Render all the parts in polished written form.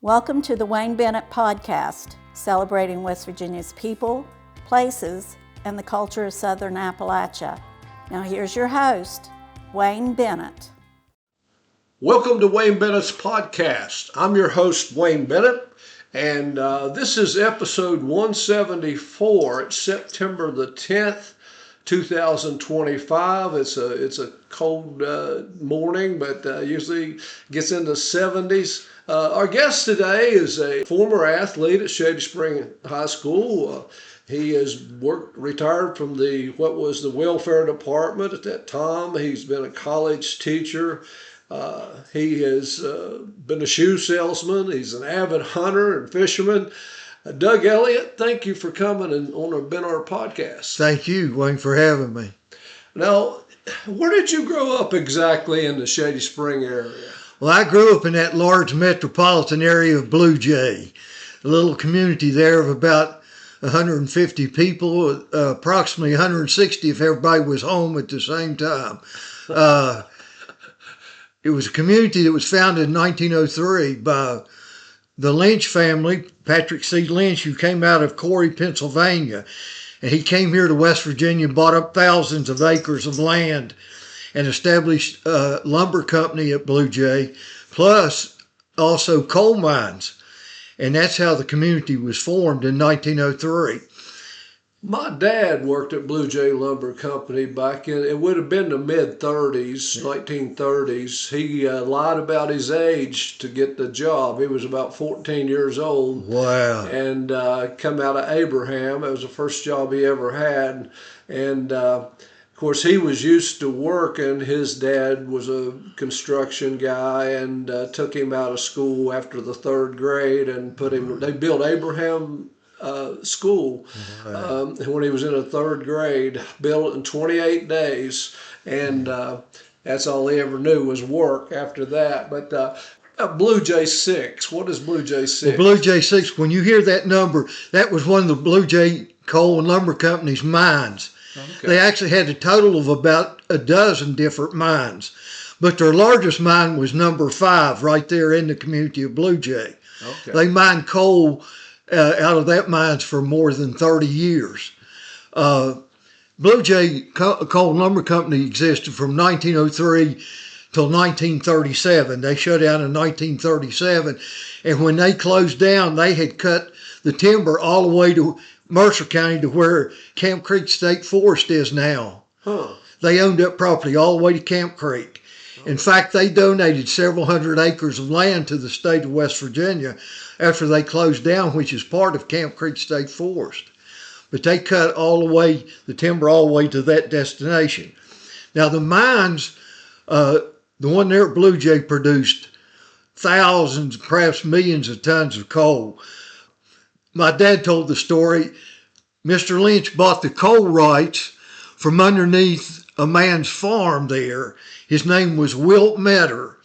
Welcome to the Wayne Bennett podcast, celebrating West Virginia's people, places, and the culture of Southern Appalachia. Now here's your host, Wayne Bennett. Welcome to Wayne Bennett's podcast. I'm your host, Wayne Bennett, and this is episode 174. It's September the 10th, 2025. It's a cold morning, but usually gets into 70s. Our guest today is a former athlete at Shady Spring High School. He has retired from what was the welfare department at that time. He's been a college teacher. He has been a shoe salesman. He's an avid hunter and fisherman. Doug Elliott, thank you for coming and been on our podcast. Thank you, Wayne, for having me. Now, where did you grow up exactly in the Shady Spring area? Well, I grew up in that large metropolitan area of Blue Jay, a little community there of about 150 people, approximately 160 if everybody was home at the same time. It was a community that was founded in 1903 by the Lynch family, Patrick C. Lynch, who came out of Corey, Pennsylvania. And he came here to West Virginia and bought up thousands of acres of land and established a lumber company at Blue Jay, plus also coal mines. And that's how the community was formed in 1903. My dad worked at Blue Jay Lumber Company back in, it would have been the mid-30s, 1930s. He lied about his age to get the job. He was about 14 years old. Wow. And come out of Abraham. It was the first job he ever had. And of course, he was used to working. His dad was a construction guy and took him out of school after the third grade and they built Abraham school when he was in the third grade, built it in 28 days, and that's all he ever knew was work after that. But Blue Jay 6, what is Blue Jay 6? Well, Blue Jay 6, when you hear that number, that was one of the Blue Jay Coal and Lumber Company's mines. Okay. They actually had a total of about a dozen different mines, but their largest mine was number 5 right there in the community of Blue Jay. Okay. They mined coal out of that mines for more than 30 years. Blue Jay Coal and Lumber Company existed from 1903 till 1937. They shut down in 1937, and when they closed down, they had cut the timber all the way to Mercer County to where Camp Creek State Forest is now. Huh. They owned that property all the way to Camp Creek. In fact, they donated several hundred acres of land to the state of West Virginia after they closed down, which is part of Camp Creek State Forest. But they cut the timber all the way to that destination. Now the mines, the one there at Blue Jay produced thousands, perhaps millions of tons of coal. My dad told the story. Mr. Lynch bought the coal rights from underneath a man's farm there. His name was Wilt Metter.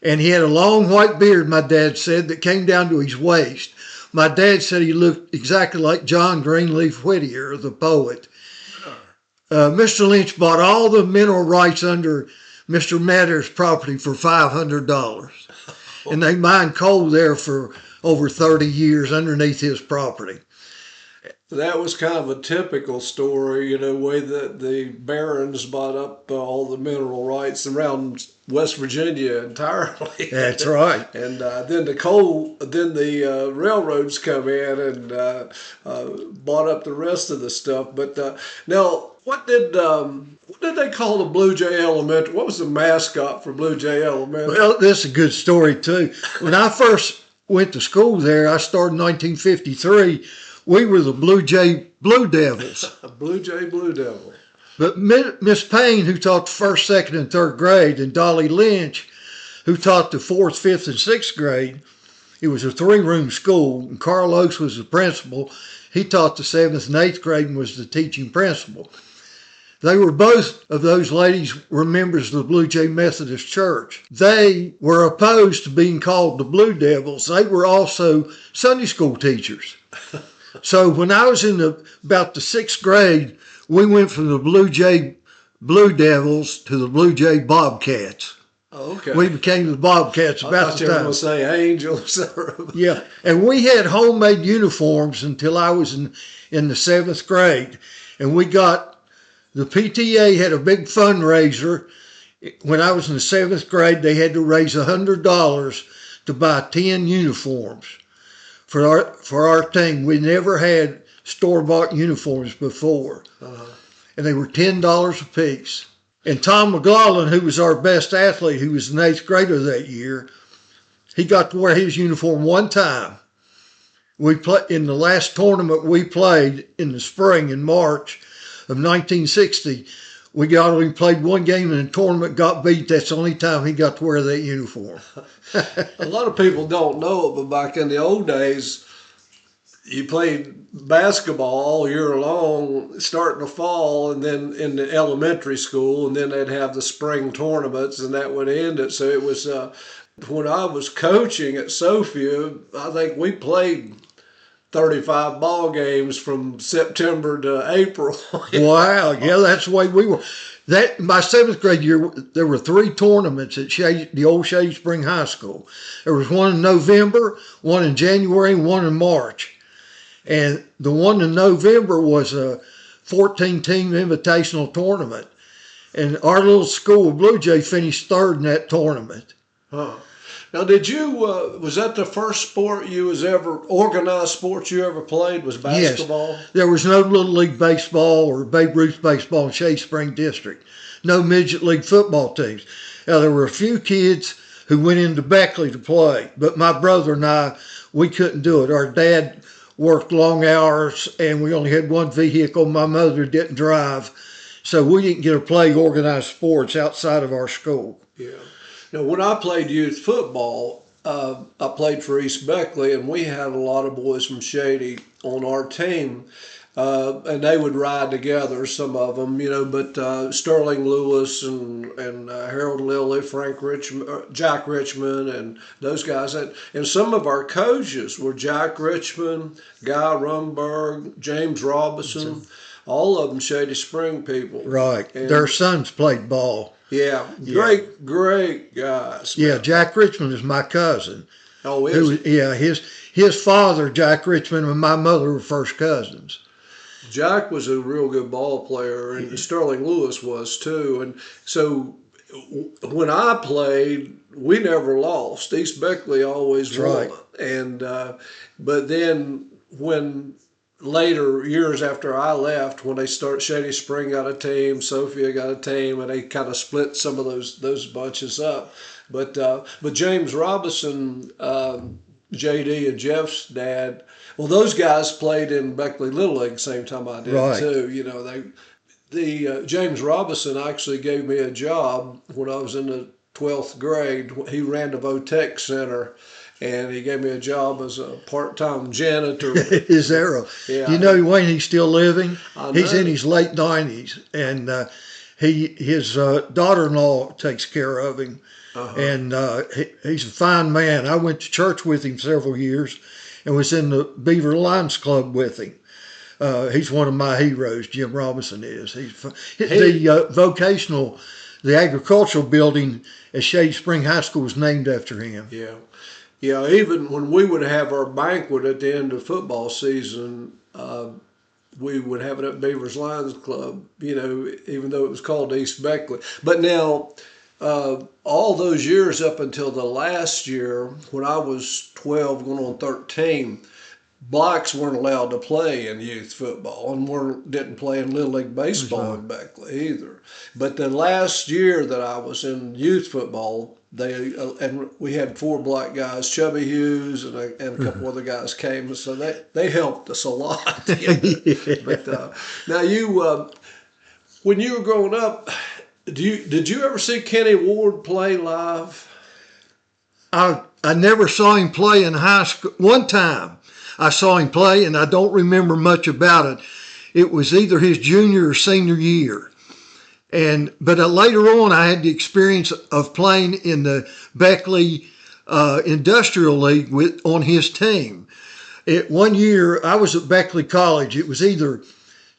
And he had a long white beard, my dad said, that came down to his waist. My dad said he looked exactly like John Greenleaf Whittier, the poet. Mr. Lynch bought all the mineral rights under Mr. Metter's property for $500. And they mined coal there for over 30 years underneath his property. That was kind of a typical story, way that the barons bought up all the mineral rights around West Virginia entirely. That's right. And then the railroads come in and bought up the rest of the stuff. But now, what did they call the Blue Jay Elementary? What was the mascot for Blue Jay Elementary? Well, this is a good story too. When I first went to school there, I started in 1953. We were the Blue Jay Blue Devils. Blue Jay Blue Devil. But Miss Payne, who taught the first, second, and third grade, and Dolly Lynch, who taught the fourth, fifth, and sixth grade, it was a 3-room school, and Carl Oakes was the principal. He taught the 7th and 8th grade and was the teaching principal. They were both of those ladies were members of the Blue Jay Methodist Church. They were opposed to being called the Blue Devils. They were also Sunday school teachers. So when I was in about the 6th grade, we went from the Blue Jay Blue Devils to the Blue Jay Bobcats. Oh, okay. We became the Bobcats I about thought the you were time. going to say Angels. Yeah, and we had homemade uniforms until I was in the 7th grade, and the PTA had a big fundraiser. When I was in the 7th grade, they had to raise $100 to buy 10 uniforms for our team. We never had store-bought uniforms before, and they were $10 a piece. And Tom McLaughlin, who was our best athlete, who was an 8th grader that year, he got to wear his uniform one time. We in the last tournament we played in the spring in March of 1960. We played one game in the tournament, got beat. That's the only time he got to wear that uniform. A lot of people don't know it, but back in the old days, you played basketball all year long, starting the fall, and then in the elementary school, and then they'd have the spring tournaments, and that would end it. So it was when I was coaching at Sophia, I think we played 35 ball games from September to April. Wow, yeah, that's the way we were. My 7th grade year, there were 3 tournaments at the old Shady Spring High School. There was one in November, one in January, and one in March. And the one in November was a 14-team invitational tournament. And our little school, Blue Jay, finished 3rd in that tournament. Huh. Now, was that the first organized sport you ever played, was basketball? Yes. There was no Little League baseball or Babe Ruth baseball in Shady Spring District. No midget league football teams. Now, there were a few kids who went into Beckley to play, but my brother and I, we couldn't do it. Our dad worked long hours, and we only had one vehicle. My mother didn't drive, so we didn't get to play organized sports outside of our school. Yeah. Now, when I played youth football, I played for East Beckley, and we had a lot of boys from Shady on our team, and they would ride together, some of them, but Sterling Lewis and Harold Lilly, Jack Richmond, and those guys. And some of our coaches were Jack Richmond, Guy Rumberg, James Robinson, all of them Shady Spring people. Right. And their sons played ball. Yeah, great guys. Man. Yeah, Jack Richmond is my cousin. Oh, is he? Yeah, his father, Jack Richmond, and my mother were first cousins. Jack was a real good ball player, and Sterling Lewis was too. And so when I played, we never lost. East Beckley always won. Right. And but then when later years after I left, when they Shady Spring got a team, Sophia got a team, and they kind of split some of those bunches up. But James Robinson, JD, and Jeff's dad, well, those guys played in Beckley Little League the same time I did too. James Robinson actually gave me a job when I was in the 12th grade. He ran the Votech Center. And he gave me a job as a part-time janitor. Is there yeah. Do you know, Wayne, he's still living? I know. He's in his late 90s, and his daughter-in-law takes care of him. And he's a fine man. I went to church with him several years and was in the Beaver Lions Club with him. He's one of my heroes, Jim Robinson is. The agricultural building at Shady Spring High School was named after him. Yeah. Yeah, even when we would have our banquet at the end of football season, we would have it at Beaver's Lions Club, even though it was called East Beckley. But now, all those years up until the last year, when I was 12 going on 13, blacks weren't allowed to play in youth football and didn't play in Little League baseball in Beckley either. But the last year that I was in youth football, and we had 4 black guys, Chubby Hughes and a couple other guys came, so they helped us a lot. But now when you were growing up, did you ever see Kenny Ward play live? I never saw him play in high school. One time I saw him play, and I don't remember much about it. It was either his junior or senior year. But later on, I had the experience of playing in the Beckley Industrial League on his team. One year, I was at Beckley College. It was either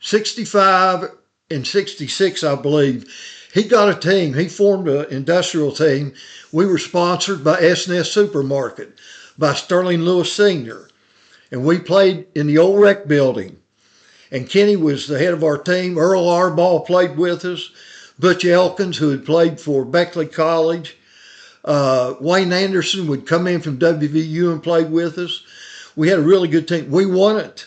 65 and 66, I believe. He got a team. He formed an industrial team. We were sponsored by S&S Supermarket, by Sterling Lewis Sr., and we played in the old rec building. And Kenny was the head of our team. Earl Arbaugh played with us. Butch Elkins, who had played for Beckley College. Wayne Anderson would come in from WVU and play with us. We had a really good team. We won it.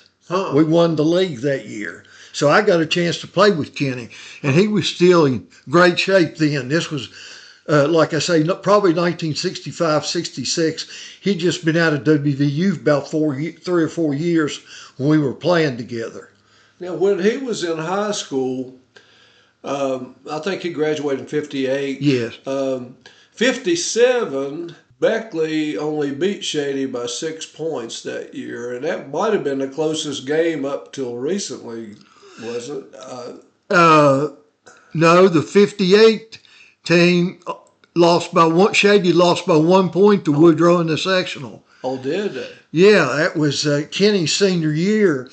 We won the league that year. So I got a chance to play with Kenny, and he was still in great shape then. This was, like I say, probably 1965, 66. He'd just been out of WVU about 3 or 4 years when we were playing together. Now, when he was in high school, I think he graduated in 58. Yes. 57, Beckley only beat Shady by 6 points that year, and that might have been the closest game up till recently, wasn't it? No, the 58 team lost by one. Shady lost by 1 point to Woodrow in the sectional. Oh, did they? Yeah, that was Kenny's senior year.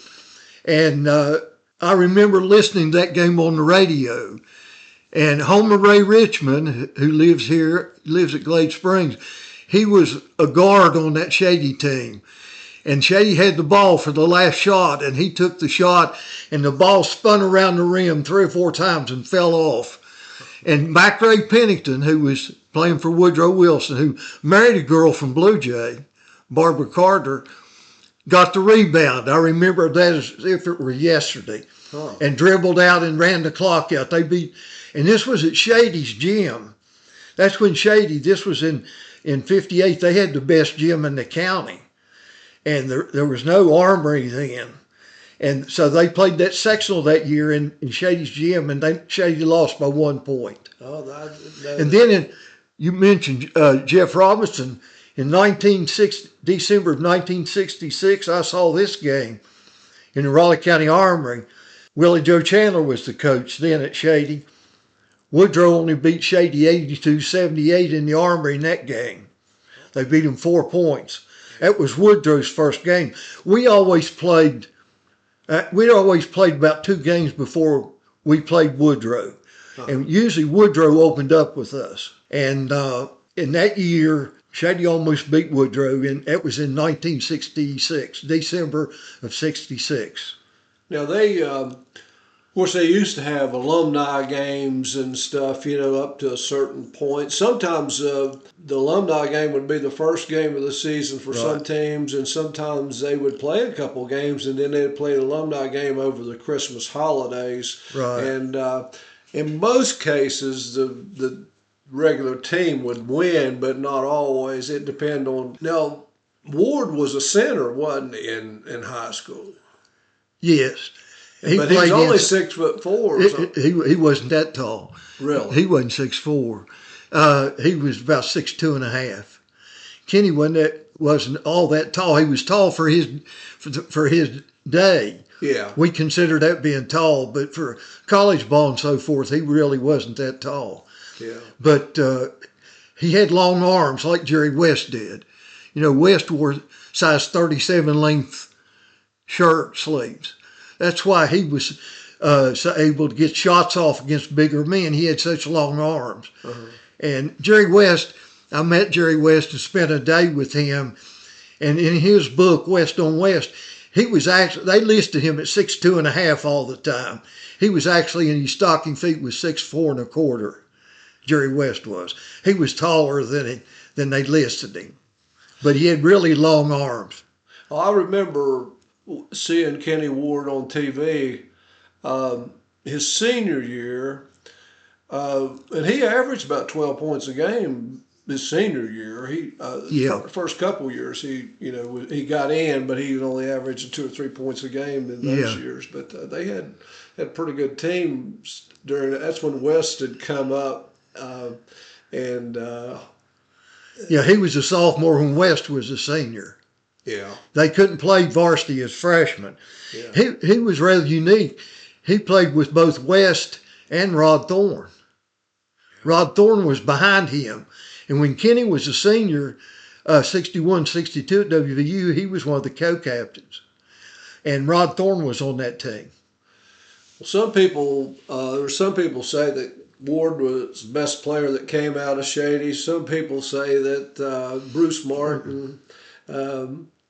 And I remember listening to that game on the radio. And Homer Ray Richmond, who lives at Glade Springs, he was a guard on that Shady team. And Shady had the ball for the last shot, and he took the shot, and the ball spun around the rim 3 or 4 times and fell off. And McRae Pennington, who was playing for Woodrow Wilson, who married a girl from Blue Jay, Barbara Carter, got the rebound. I remember that as if it were yesterday. And dribbled out and ran the clock out. And this was at Shady's gym. That's when this was in 58, they had the best gym in the county. And there was no armory then. And so they played that sectional that year in Shady's gym, and Shady lost by 1 point. And then you mentioned Jeff Robinson. In December of 1966, I saw this game in the Raleigh County Armory. Willie Joe Chandler was the coach then at Shady. Woodrow only beat Shady 82-78 in the Armory in that game. They beat him 4 points. That was Woodrow's first game. We'd always played about 2 games before we played Woodrow. And usually Woodrow opened up with us. And in that year, Shady almost beat Woodrow, and that was in 1966, December of 66. Now of course, they used to have alumni games and stuff, up to a certain point. Sometimes the alumni game would be the first game of the season for some teams, and sometimes they would play a couple games, and then they'd play an alumni game over the Christmas holidays. Right. And in most cases, the regular team would win, but not always. It depended on. Now, Ward was a center, wasn't he, in high school? Yes. But he was only 6'4". He wasn't that tall. Really? He wasn't 6'4". He was about 6'2.5". Kenny wasn't all that tall. He was tall for his day. Yeah. We considered that being tall, but for college ball and so forth, he really wasn't that tall. Yeah. But he had long arms like Jerry West did. West wore size 37 length shirt sleeves. That's why he was so able to get shots off against bigger men. He had such long arms. And Jerry West, I met Jerry West and spent a day with him. And in his book, West on West, they listed him at 6'2.5" all the time. He was actually, in his stocking feet, was 6'4.25". Jerry West was. He was taller than they listed him. But he had really long arms. Well, I remember seeing Kenny Ward on TV his senior year, and he averaged about 12 points a game his senior year. First couple years he got in, but he only averaged 2 or 3 points a game in those years. But they had pretty good teams during. That's when West had come up, he was a sophomore when West was a senior. Yeah. They couldn't play varsity as freshmen. Yeah. He was rather unique. He played with both West and Rod Thorne. Rod Thorne was behind him. And when Kenny was a senior, 61, 62 at WVU, he was one of the co-captains. And Rod Thorne was on that team. Well, some people say that Ward was the best player that came out of Shady. Some people say that Bruce Martin,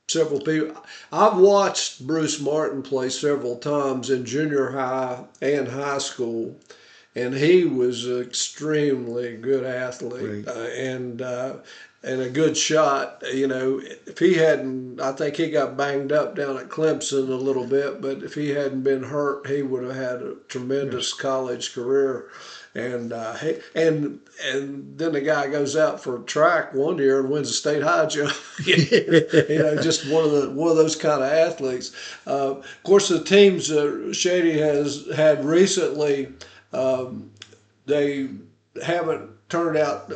several people. I've watched Bruce Martin play several times in junior high and high school, and he was an extremely good athlete. Right. And a good shot. You know, if he hadn't, I think he got banged up down at Clemson a little bit, but if he hadn't been hurt, he would have had a tremendous college career. And and then the guy goes out for track one year and wins a state high jump. You know, just one of those kind of athletes. Of course, the teams Shady has had recently, they haven't turned out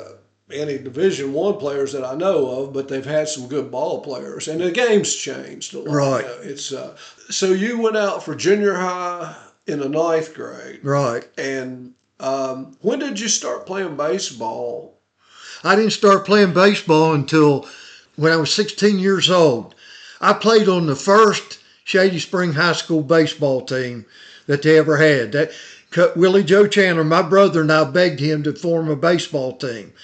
any Division One players that I know of, but they've had some good ball players, and the game's changed a lot. Right. You know, it's so you went out for junior high in the 9th grade, Right. and when did you start playing baseball? I didn't start playing baseball until when I was 16 years old. I played on the first Shady Spring High School baseball team that they ever had. That Willie Joe Chandler, my brother, and I begged him to form a baseball team.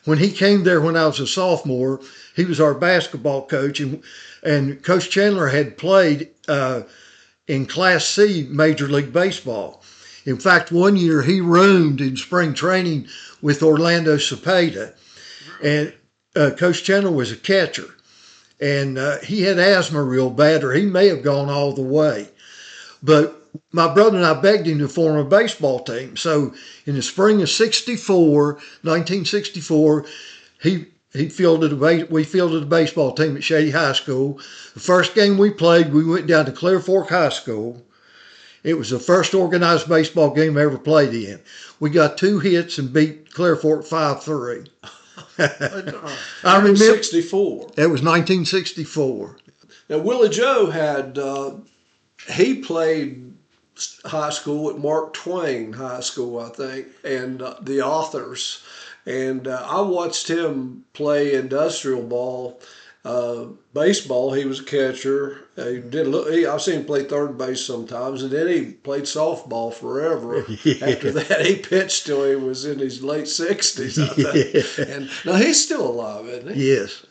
When he came there when I was a sophomore, he was our basketball coach, and Coach Chandler had played in Class C Major League Baseball. In fact, one year he roomed in spring training with Orlando Cepeda, and Coach Chandler was a catcher, and he had asthma real bad, or he may have gone all the way. But my brother and I begged him to form a baseball team. So in the spring of 1964, we fielded a baseball team at Shady High School. The first game we played, we went down to Clear Fork High School. It was the first organized baseball game I ever played in. We got 2 hits and beat Clear Fork 5-3. I remember 64. It was 1964. Now Willie Joe had he played high school at Mark Twain High School, I think, and the Authors. And I watched him play industrial ball, baseball. He was a catcher. I've seen him play third base sometimes, and then he played softball forever. Yeah. After that, he pitched till he was in his late 60s, I think. Yeah. And now he's still alive, isn't he? Yes.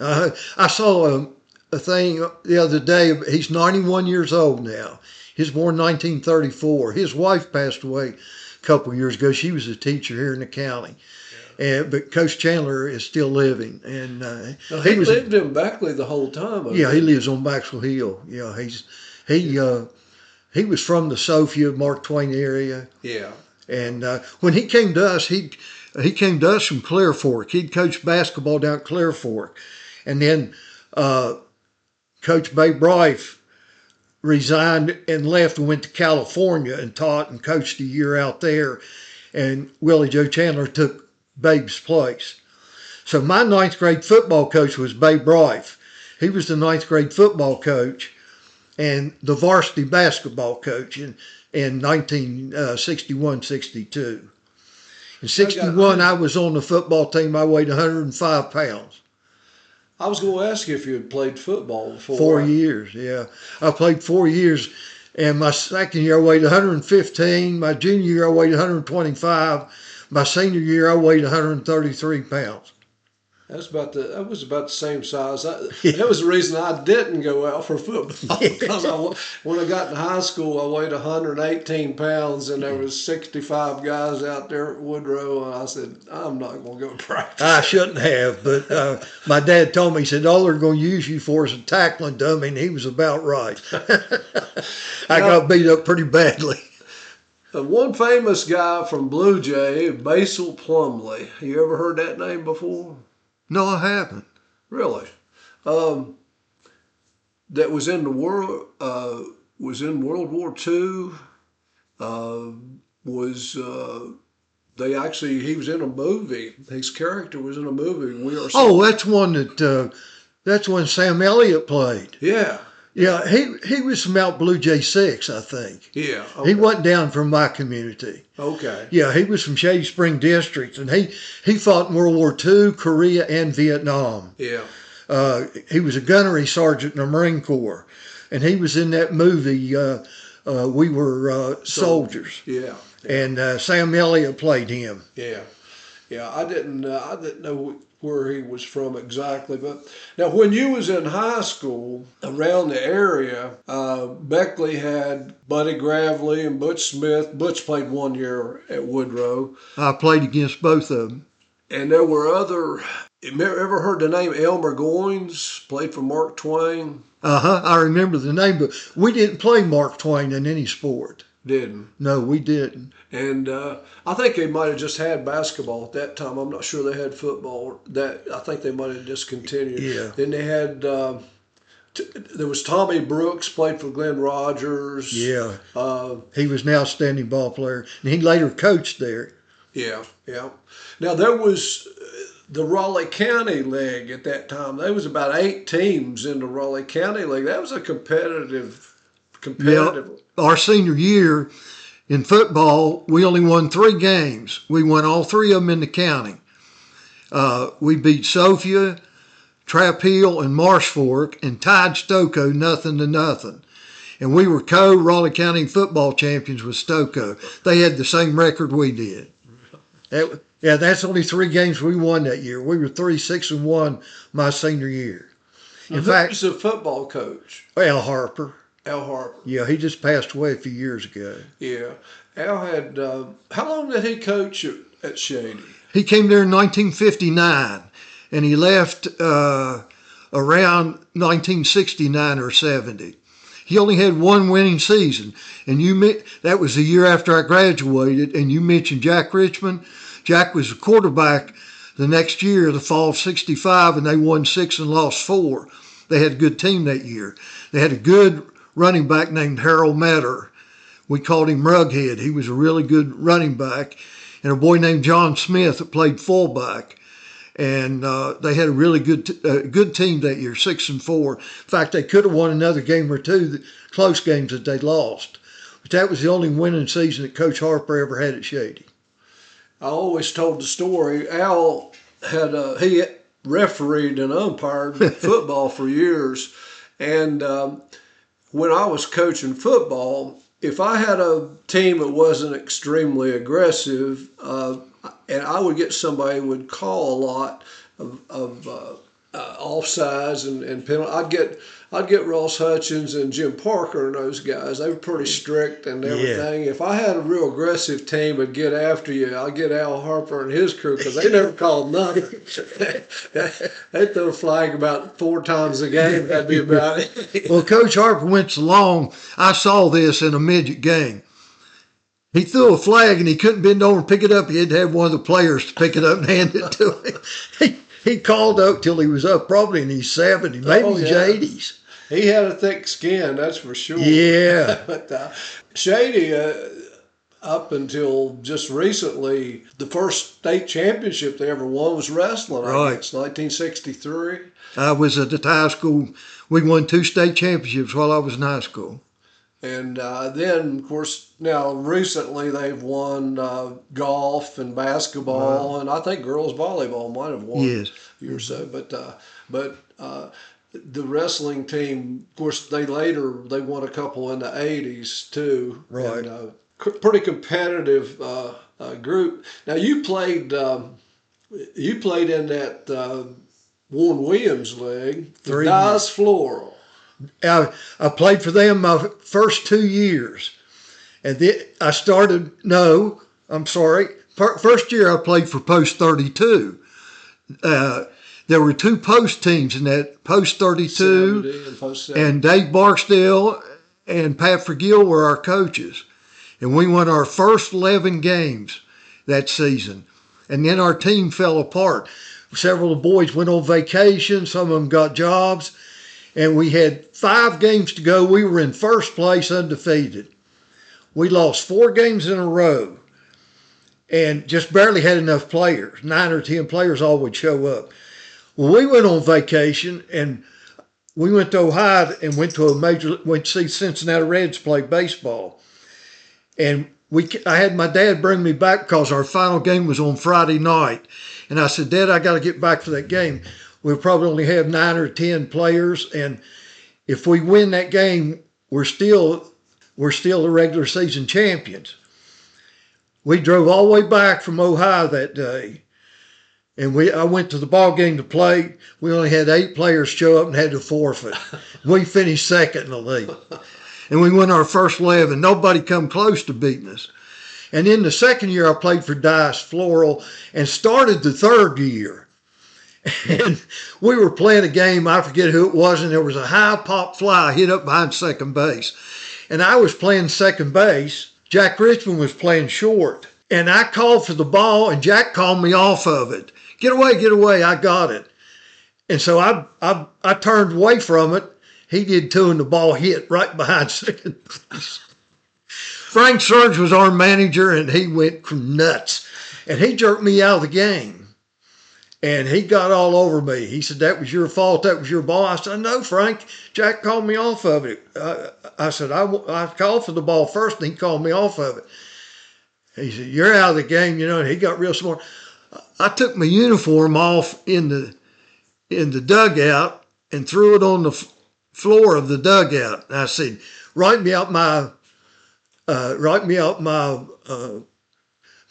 I saw a thing the other day. He's 91 years old now. He was born in 1934. His wife passed away a couple of years ago. She was a teacher here in the county. But Coach Chandler is still living. And he lived in Beckley the whole time. Yeah, he lives on Maxwell Hill. Yeah, he was from the Sophia, Mark Twain area. Yeah. And when he came to us, he came to us from Clear Fork. He'd coached basketball down at Clear Fork. And then Coach Babe Rife resigned and left and went to California and taught and coached a year out there. And Willie Joe Chandler took Babe's place. So my 9th grade football coach was Babe Rife. He was the 9th grade football coach and the varsity basketball coach in 1961-62. In 61, I was on the football team. I weighed 105 pounds. I was going to ask you if you had played football before. 4 years, yeah. I played 4 years, and my second year I weighed 115. My junior year I weighed 125. My senior year I weighed 133 pounds. That was about the same size. That was the reason I didn't go out for football. Because when I got to high school, I weighed 118 pounds, and there was 65 guys out there at Woodrow, and I said, I'm not going to go practice. I shouldn't have, but my dad told me, he said, all they're going to use you for is a tackling dummy, and he was about right. I got beat up pretty badly. One famous guy from Blue Jay, Basil Plumley. You ever heard that name before? No, I haven't. Really? That was in World War II. He was in a movie. His character was in a movie. That's one Sam Elliott played. Yeah. Yeah, he was from out Blue Jay 6, I think. Yeah. Okay. He wasn't down from my community. Okay. Yeah, he was from Shady Spring District, and he fought in World War II, Korea, and Vietnam. Yeah. He was a gunnery sergeant in the Marine Corps, and he was in that movie, We Were Soldiers. Yeah. And Sam Elliott played him. Yeah. I didn't know where he was from exactly, but now when you was in high school around the area, Beckley had Buddy Gravely and Butch Smith. Butch played 1 year at Woodrow. I played against both of them. And there were other. Ever heard the name Elmer Goins? Played for Mark Twain. I remember the name, but we didn't play Mark Twain in any sport. Didn't. No, we didn't. And I think they might have just had basketball at that time. I'm not sure they had football. I think they might have discontinued. Yeah. Then they had. There was Tommy Brooks, played for Glenn Rogers. Yeah. He was an outstanding ball player, and he later coached there. Yeah. Now there was the Raleigh County League at that time. There was about 8 teams in the Raleigh County League. That was a competitive. Yeah, our senior year in football, we only won 3 games. We won all 3 of them in the county. We beat Sophia, Trap Hill, and Marsh Fork, and tied Stoco 0-0. And we were co-Raleigh County football champions with Stoco. They had the same record we did. That's only 3 games we won that year. We were 3-6-1 my senior year. In fact, who's the football coach? Al Harper. Al Harper. Yeah, he just passed away a few years ago. Yeah. Al had, how long did he coach at Shady? He came there in 1959, and he left around 1969 or 70. He only had 1 winning season, and that was the year after I graduated, and you mentioned Jack Richmond. Jack was the quarterback the next year, the fall of 65, and they won 6 and lost 4. They had a good team that year. They had a good running back named Harold Metter. We called him Rughead. He was a really good running back. And a boy named John Smith that played fullback. And they had a really good team that year, 6-4. In fact, they could have won another game or 2 close games that they lost. But that was the only winning season that Coach Harper ever had at Shady. I always told the story. Al he refereed and umpired football for years. And when I was coaching football, if I had a team that wasn't extremely aggressive, and I would get somebody who would call a lot of offsides and penalty. I'd get Ross Hutchins and Jim Parker and those guys. They were pretty strict and everything. Yeah. If I had a real aggressive team that'd get after you, I'd get Al Harper and his crew because they never called nothing. They'd throw a flag about 4 times a game. That'd be about it. Well, Coach Harper went so long. I saw this in a midget game. He threw a flag and he couldn't bend over and pick it up. He had to have one of the players to pick it up and hand it to him. He called up till he was up probably in his 70s, maybe his 80s. He had a thick skin, that's for sure. Yeah. But Shady, up until just recently, the first state championship they ever won was wrestling. Right. It's 1963. I was at the high school. We won 2 state championships while I was in high school. And then, of course, now recently they've won golf and basketball, wow. And I think girls volleyball might have won a year or so. But the wrestling team, of course, they won a couple in the 80s too. Right. And, pretty competitive group. Now you played in that Warren Williams league, the Dice Floral. I played for them my first 2 years. And then I started, first year I played for Post 32. There were 2 post teams in that, Post 32 and Post 70. And Dave Barksdale and Pat Forgill were our coaches. And we won our first 11 games that season. And then our team fell apart. Several of the boys went on vacation. Some of them got jobs. And we had 5 games to go. We were in first place undefeated. We lost 4 games in a row and just barely had enough players. 9 or 10 players all would show up. Well, we went on vacation and we went to Ohio and went to see Cincinnati Reds play baseball. And I had my dad bring me back because our final game was on Friday night. And I said, Dad, I got to get back for that game. We'll probably only have 9 or 10 players, and if we win that game, we're still the regular season champions. We drove all the way back from Ohio that day. And I went to the ball game to play. We only had 8 players show up and had to forfeit. We finished second in the league. And we won our first 11. Nobody come close to beating us. And in the second year, I played for Dice Floral and started the third year. And we were playing a game, I forget who it was, and there was a high pop fly hit up behind second base. And I was playing second base. Jack Richmond was playing short. And I called for the ball, and Jack called me off of it. Get away, I got it. And so I turned away from it. He did too, and the ball hit right behind second base. Frank Surge was our manager, and he went nuts. And he jerked me out of the game. And he got all over me. He said, that was your fault, that was your ball. I said, no, Frank, Jack called me off of it. I said, I called for the ball first, and he called me off of it. He said, you're out of the game, and he got real smart. I took my uniform off in the dugout and threw it on the floor of the dugout. And I said, write me out my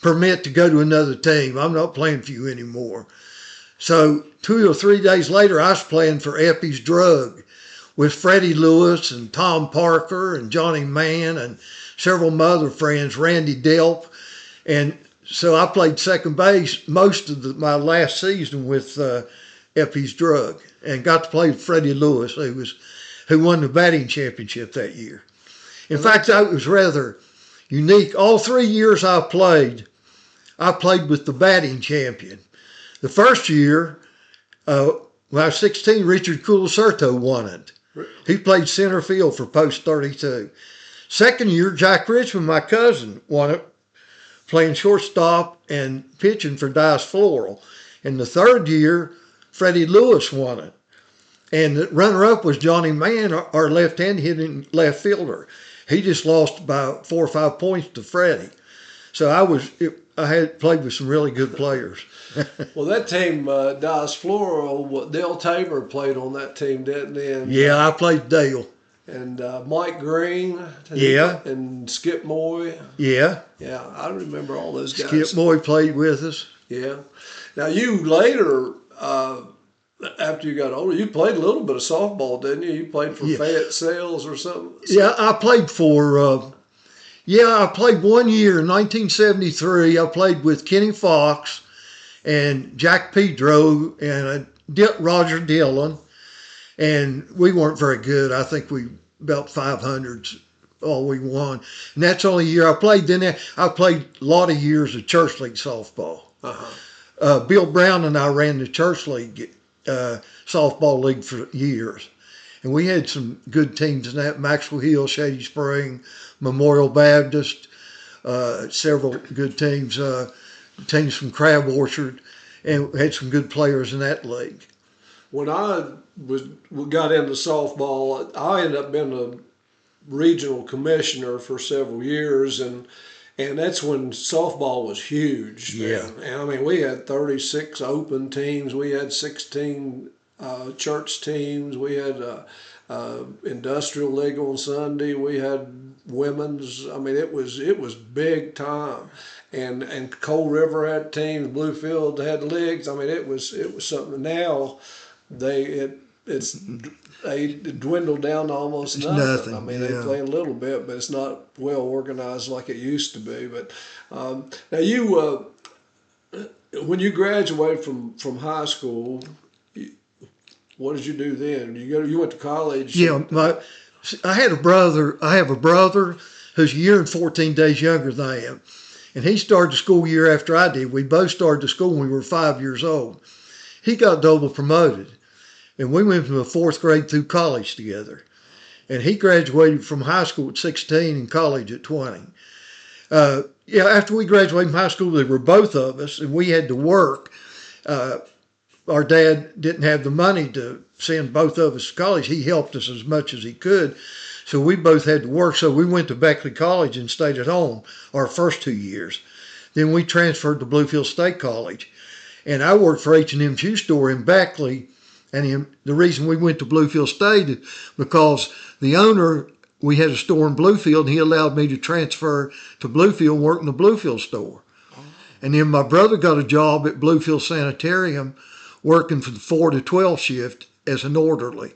permit to go to another team. I'm not playing for you anymore. So 2 or 3 days later, I was playing for Eppy's Drug with Freddie Lewis and Tom Parker and Johnny Mann and several of my other friends, Randy Delp. And so I played second base most of my last season with Eppy's Drug and got to play with Freddie Lewis, who won the batting championship that year. In fact, it was rather unique. All 3 years I played with the batting champion. The first year, when I was 16, Richard Culacerto won it. He played center field for Post 32. Second year, Jack Richmond, my cousin, won it, playing shortstop and pitching for Dice Floral. And the third year, Freddie Lewis won it. And the runner-up was Johnny Mann, our left-hand hitting left fielder. He just lost about 4 or 5 points to Freddie. So I had played with some really good players. Well, that team, Dice Floral, Dale Tabor played on that team, didn't he? And, yeah, I played Dale. And Mike Green. Yeah. And Skip Moy. Yeah. Yeah, I remember all those guys. Skip Moy played with us. Yeah. Now, you later, after you got older, you played a little bit of softball, didn't you? You played for Fayette Sales or something? Yeah, I played for... I played 1 year in 1973. I played with Kenny Fox and Jack Pedro and Roger Dillon. And we weren't very good. I think we about 500's all we won. And that's the only year I played. Then I played a lot of years of church league softball. Bill Brown and I ran the church league softball league for years. And we had some good teams in that. Maxwell Hill, Shady Spring, Memorial Baptist, several good teams, teams from Crab Orchard, and we had some good players in that league. When I got into softball, I ended up being a regional commissioner for several years, and that's when softball was huge. Yeah. And I mean, we had 36 open teams. We had 16 church teams. We had industrial league on Sunday. We had women's. I mean, it was big time. And Coal River had teams. Bluefield had leagues. I mean, it was something. Now they dwindled down to almost nothing. I mean, they play a little bit, but it's not well organized like it used to be. But now you, when you graduated from high school, what did you do then? You went to college? Yeah, I have a brother who's a year and 14 days younger than I am. And he started the school year after I did. We both started the school when we were 5 years old. He got double promoted. And we went from the 4th grade through college together. And he graduated from high school at 16 and college at 20. After we graduated from high school, there were both of us, and we had to work. Our dad didn't have the money to send both of us to college. He helped us as much as he could. So we both had to work. So we went to Beckley College and stayed at home our first 2 years. Then we transferred to Bluefield State College. And I worked for H&M Shoe Store in Beckley. And the reason we went to Bluefield State is because the owner we had a store in Bluefield, and he allowed me to transfer to Bluefield and work in the Bluefield store. And then my brother got a job at Bluefield Sanitarium working for the 4 to 12 shift as an orderly.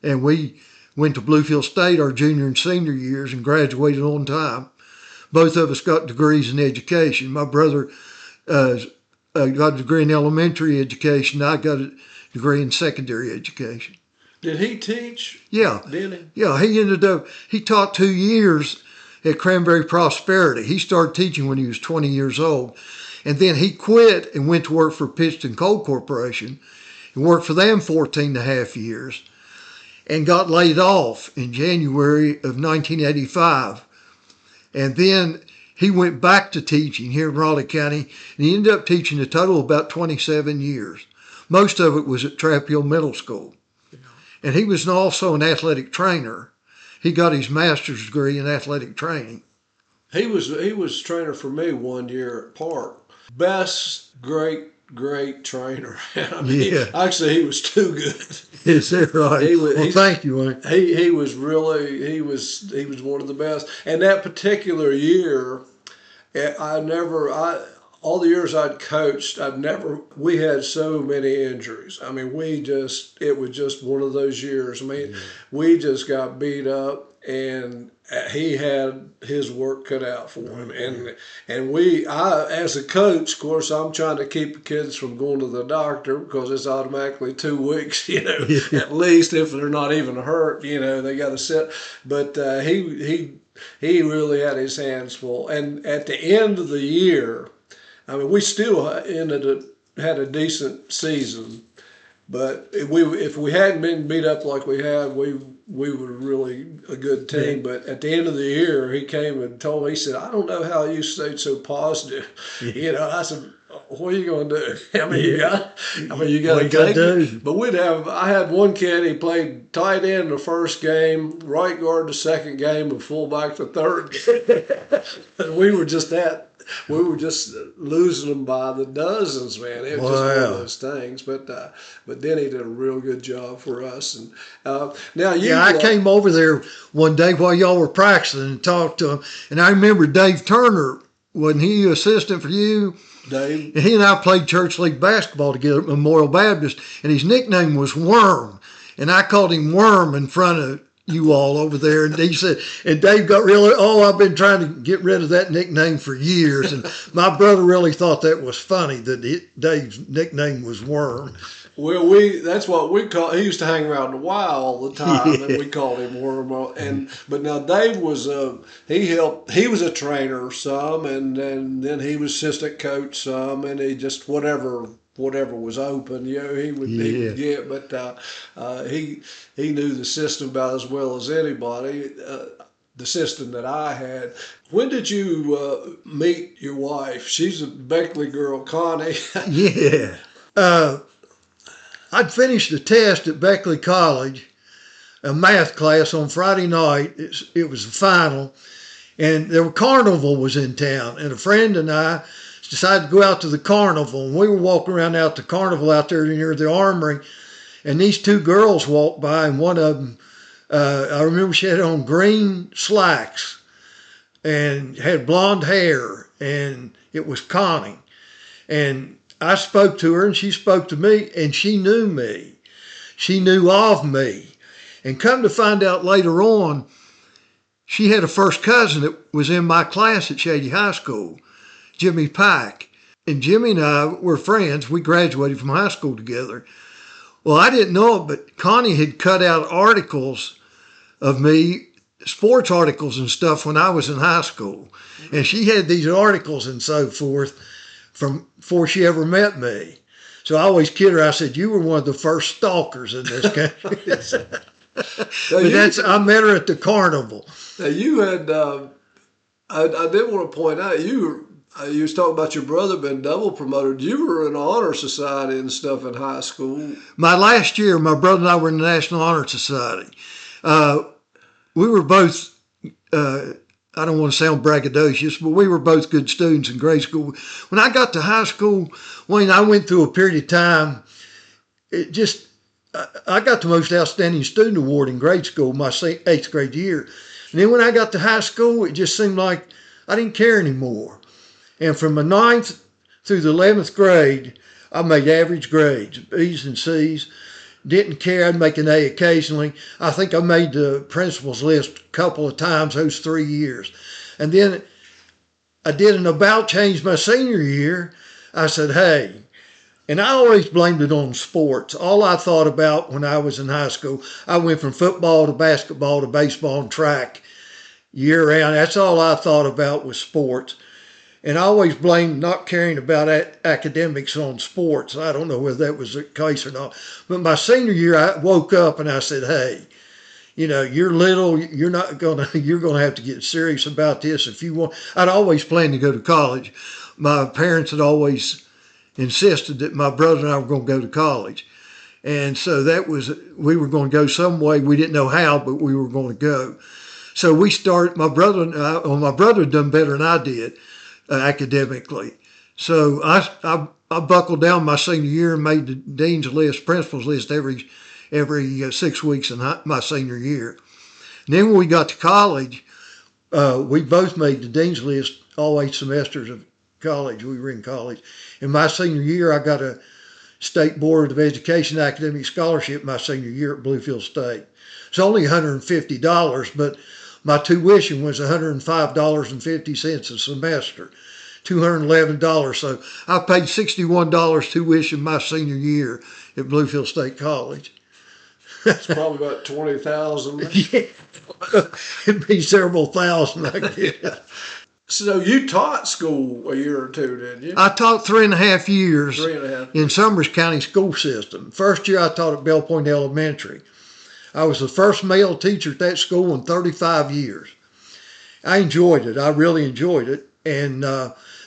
And we went to Bluefield State our junior and senior years and graduated on time. Both of us got degrees in education. My brother got a degree in elementary education. I got a degree in secondary education. Did he teach? Yeah. Did he? Yeah, he taught 2 years at Cranberry Prosperity. He started teaching when he was 20 years old. And then he quit and went to work for Pittston Coal Corporation and worked for them 14 and a half years and got laid off in January of 1985. And then he went back to teaching here in Raleigh County, and he ended up teaching a total of about 27 years. Most of it was at Trap Hill Middle School. And he was also an athletic trainer. He got his master's degree in athletic training. He was trainer for me 1 year at Park. Best, great trainer. I mean, Yeah. Actually, he was too good. Is that right? Thank you, Wayne. He was one of the best. And that particular year, all the years I'd coached, we had so many injuries. I mean, it was just one of those years. I mean, we just got beat up, and he had his work cut out for him. And I, as a coach, of course, I'm trying to keep the kids from going to the doctor because it's automatically 2 weeks, at least if they're not even hurt, they got to sit. But he really had his hands full. And at the end of the year, I mean, we still had a decent season, but if we hadn't been beat up like we had, we were really a good team. But at the end of the year, he came and told me, he said, "I don't know how you stayed so positive." I said, "What are you going to do? You got to take it." But I had one kid, he played tight end the first game, right guard the second game, and fullback the third game. And we were just losing them by the dozens, man. It was just one of those things. But then he did a real good job for us. And now I came over there one day while y'all were practicing and talked to him. And I remember Dave Turner, wasn't he assistant for you? Dave. And he and I played church league basketball together at Memorial Baptist, and his nickname was Worm. And I called him Worm in front of you all over there. And he said, and Dave got really, I've been trying to get rid of that nickname for years. And my brother really thought that was funny that Dave's nickname was Worm. Well, that's what we call. He used to hang around the Y all the time, and we called him Worm. But now Dave was he was a trainer some, and then he was assistant coach some, and he just whatever was open, he would get. But he knew the system about as well as anybody. The system that I had. When did you meet your wife? She's a Beckley girl, Connie. Yeah. I'd finished a test at Beckley College, a math class on Friday night. It was the final, and the carnival was in town, and a friend and I decided to go out to the carnival, and we were walking around out the carnival out there near the armory, and these two girls walked by, and one of them, I remember she had on green slacks and had blonde hair, and it was Connie. And I spoke to her, and she spoke to me, and she knew me. She knew of me. And come to find out later on, she had a first cousin that was in my class at Shady High School, Jimmy Pike. And Jimmy and I were friends. We graduated from high school together. Well, I didn't know it, but Connie had cut out articles of me, sports articles and stuff, when I was in high school. And she had these articles and so forth from before she ever met me. So I always kid her. I said, "You were one of the first stalkers in this country." I met her at the carnival. Now you had, I did want to point out, you was talking about your brother being double promoted. You were in honor society and stuff in high school. My last year, my brother and I were in the National Honor Society. We were both, I don't want to sound braggadocious, but we were both good students in grade school. When I got to high school, Wayne, I went through a period of time, I got the most outstanding student award in grade school my 8th grade year. And then when I got to high school, it just seemed like I didn't care anymore. And from the 9th through the 11th grade, I made average grades, B's and C's. Didn't care. I'd make an A occasionally. I think I made the principal's list a couple of times those 3 years. And then I did an about change my senior year. I said, hey, and I always blamed it on sports. All I thought about when I was in high school, I went from football to basketball to baseball and track year round. That's all I thought about was sports. And I always blamed not caring about academics on sports. I don't know whether that was the case or not. But my senior year, I woke up and I said, hey, you're little, you're going to have to get serious about this if you want. I'd always planned to go to college. My parents had always insisted that my brother and I were going to go to college. And so we were going to go some way. We didn't know how, but we were going to go. So we started, my brother had done better than I did academically. So I buckled down my senior year and made the dean's list, principal's list every 6 weeks in my senior year. And then when we got to college, we both made the dean's list all 8 semesters of college. We were in college. In my senior year, I got a State Board of Education academic scholarship my senior year at Bluefield State. It's only $150, but my tuition was $105.50 a semester, $211. So I paid $61 tuition my senior year at Bluefield State College. It's probably about 20,000. Yeah, it'd be several thousand, I guess. So you taught school a year or two, didn't you? I taught 3.5 years 3.5 in Summers County school system. First year I taught at Bell Point Elementary. I was the first male teacher at that school in 35 years. I enjoyed it. I really enjoyed it. And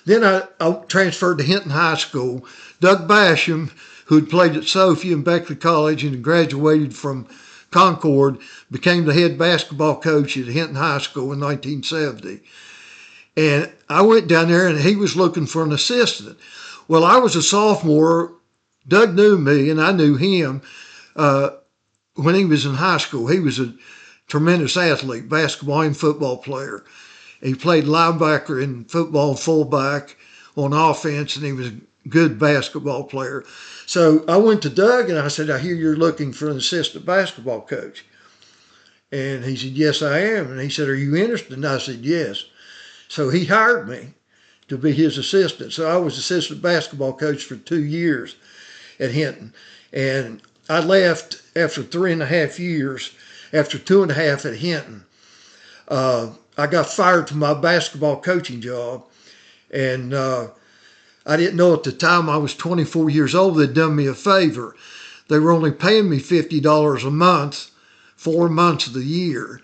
then I transferred to Hinton High School. Doug Basham, who had played at Sophia and Beckley College and graduated from Concord, became the head basketball coach at Hinton High School in 1970. And I went down there and he was looking for an assistant. Well, I was a sophomore. Doug knew me and I knew him when he was in high school. He was a tremendous athlete, basketball and football player. He played linebacker in football and fullback on offense, and he was a good basketball player. So I went to Doug and I said, I hear you're looking for an assistant basketball coach. And he said, yes, I am. And he said, are you interested? And I said, yes. So he hired me to be his assistant. So I was assistant basketball coach for 2 years at Hinton. And I left after 3.5 years, after 2.5 at Hinton. I got fired from my basketball coaching job. And I didn't know at the time I was 24 years old. They'd done me a favor. They were only paying me $50 a month, 4 months of the year.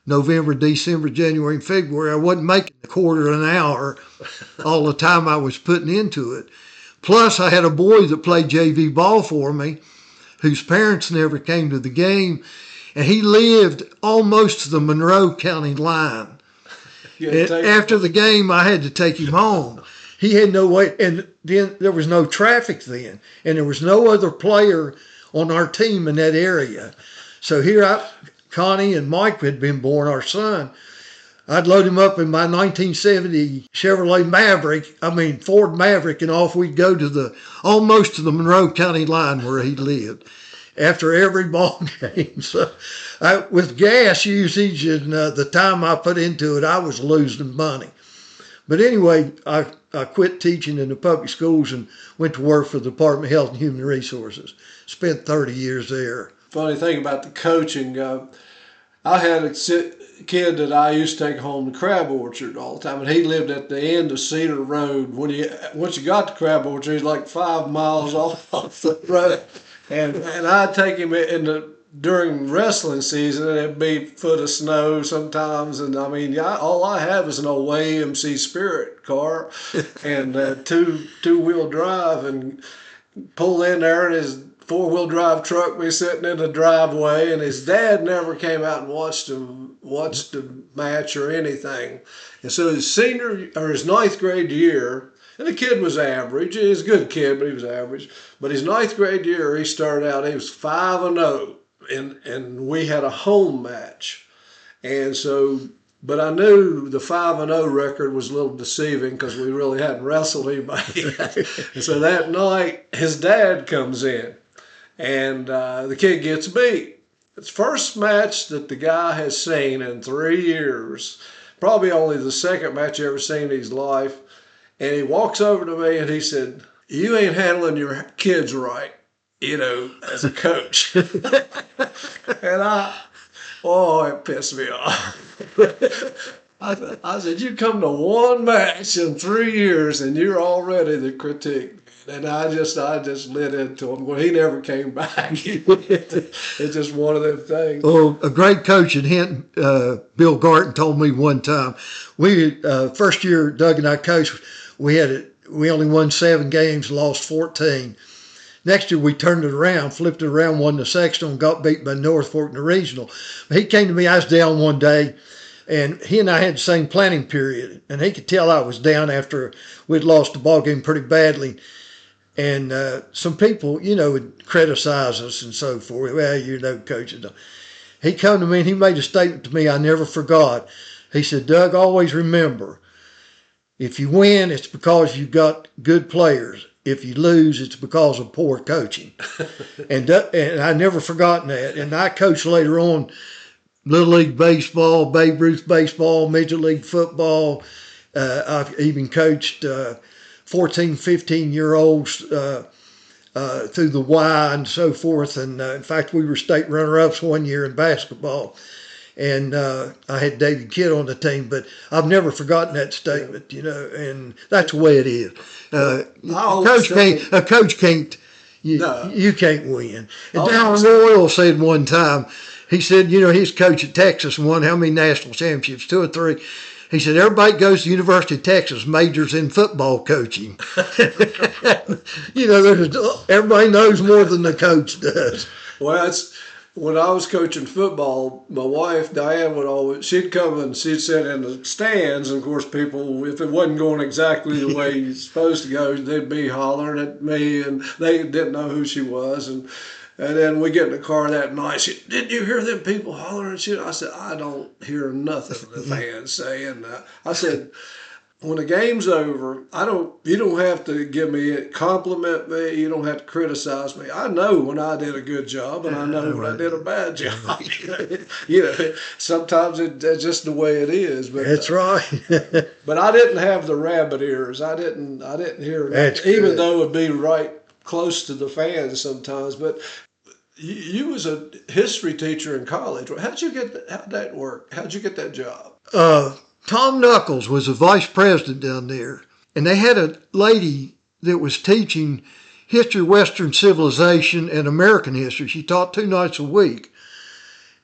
November, December, January, and February. I wasn't making a quarter an hour all the time I was putting into it. Plus, I had a boy that played JV ball for me, whose parents never came to the game, and he lived almost to the Monroe County line. After the game, I had to take him home. He had no way, and then there was no traffic then, and there was no other player on our team in that area. So Connie and Mike had been born, our son. I'd load him up in my 1970 Chevrolet Ford Maverick, and off we'd go to almost to the Monroe County line where he lived after every ball game. So with gas usage and the time I put into it, I was losing money. But anyway, I quit teaching in the public schools and went to work for the Department of Health and Human Resources. Spent 30 years there. Funny thing about the coaching, I had a kid that I used to take home to Crab Orchard all the time, and he lived at the end of Cedar Road. Once you got to Crab Orchard, he's like 5 miles off the road, and I'd take him during wrestling season, and it'd be a foot of snow sometimes, and all I have is an old AMC Spirit car, and two-wheel drive, and pull in there, and his 4-wheel drive truck be sitting in the driveway, and his dad never came out and watched the match or anything. And so his 9th grade year, And the kid was average. He was a good kid, but he was average. But his ninth grade year, he started out, he was 5-0, and we had a home match. And so, but I knew the 5-0 record was a little deceiving because we really hadn't wrestled anybody. And so that night, his dad comes in, and the kid gets beat. It's the first match that the guy has seen in 3 years, probably only the second match he ever seen in his life. And he walks over to me and he said, "You ain't handling your kids right, as a coach." And it pissed me off. I said, "You come to one match in 3 years and you're already the critique." And I just lit into him. Well, he never came back. It's just one of them things. Well, a great coach in Hinton, Bill Garton, told me one time, first year Doug and I coached, we only won 7 games, lost 14. Next year we turned it around, flipped it around, won the sectional, and got beat by North Fork in the regional. But he came to me, I was down one day, and he and I had the same planning period, and he could tell I was down after we'd lost the ball game pretty badly. And some people, would criticize us and so forth. Well, coach. He come to me and he made a statement to me I never forgot. He said, "Doug, always remember, if you win, it's because you've got good players. If you lose, it's because of poor coaching." and I never forgotten that. And I coached later on Little League Baseball, Babe Ruth Baseball, Major League Football. I've even coached 14, 15-year-olds through the Y and so forth. And in fact, we were state runner-ups one year in basketball. And I had David Kidd on the team, but I've never forgotten that statement, and that's the way it is. A coach can't, you can't win. And Darren Royal said one time, he said, his coach at Texas won how many national championships, 2 or 3. He said, everybody goes to the University of Texas, majors in football coaching. Everybody knows more than the coach does. Well, when I was coaching football, my wife, Diane, she'd come and she'd sit in the stands. And of course, people, if it wasn't going exactly the way it's supposed to go, they'd be hollering at me and they didn't know who she was. And then we get in the car that night. She, "Didn't you hear them people hollering?" I said, "I don't hear nothing the fans saying." I said, "When the game's over, you don't have to compliment me. You don't have to criticize me. I know when I did a good job and I know when I did a bad job." Sometimes it's just the way it is. But that's right. But I didn't have the rabbit ears. I didn't hear that, even though it'd be right close to the fans sometimes. But you was a history teacher in college. How'd that work? How'd you get that job? Tom Knuckles was a vice president down there, and they had a lady that was teaching history of Western civilization and American history. She taught 2 nights a week.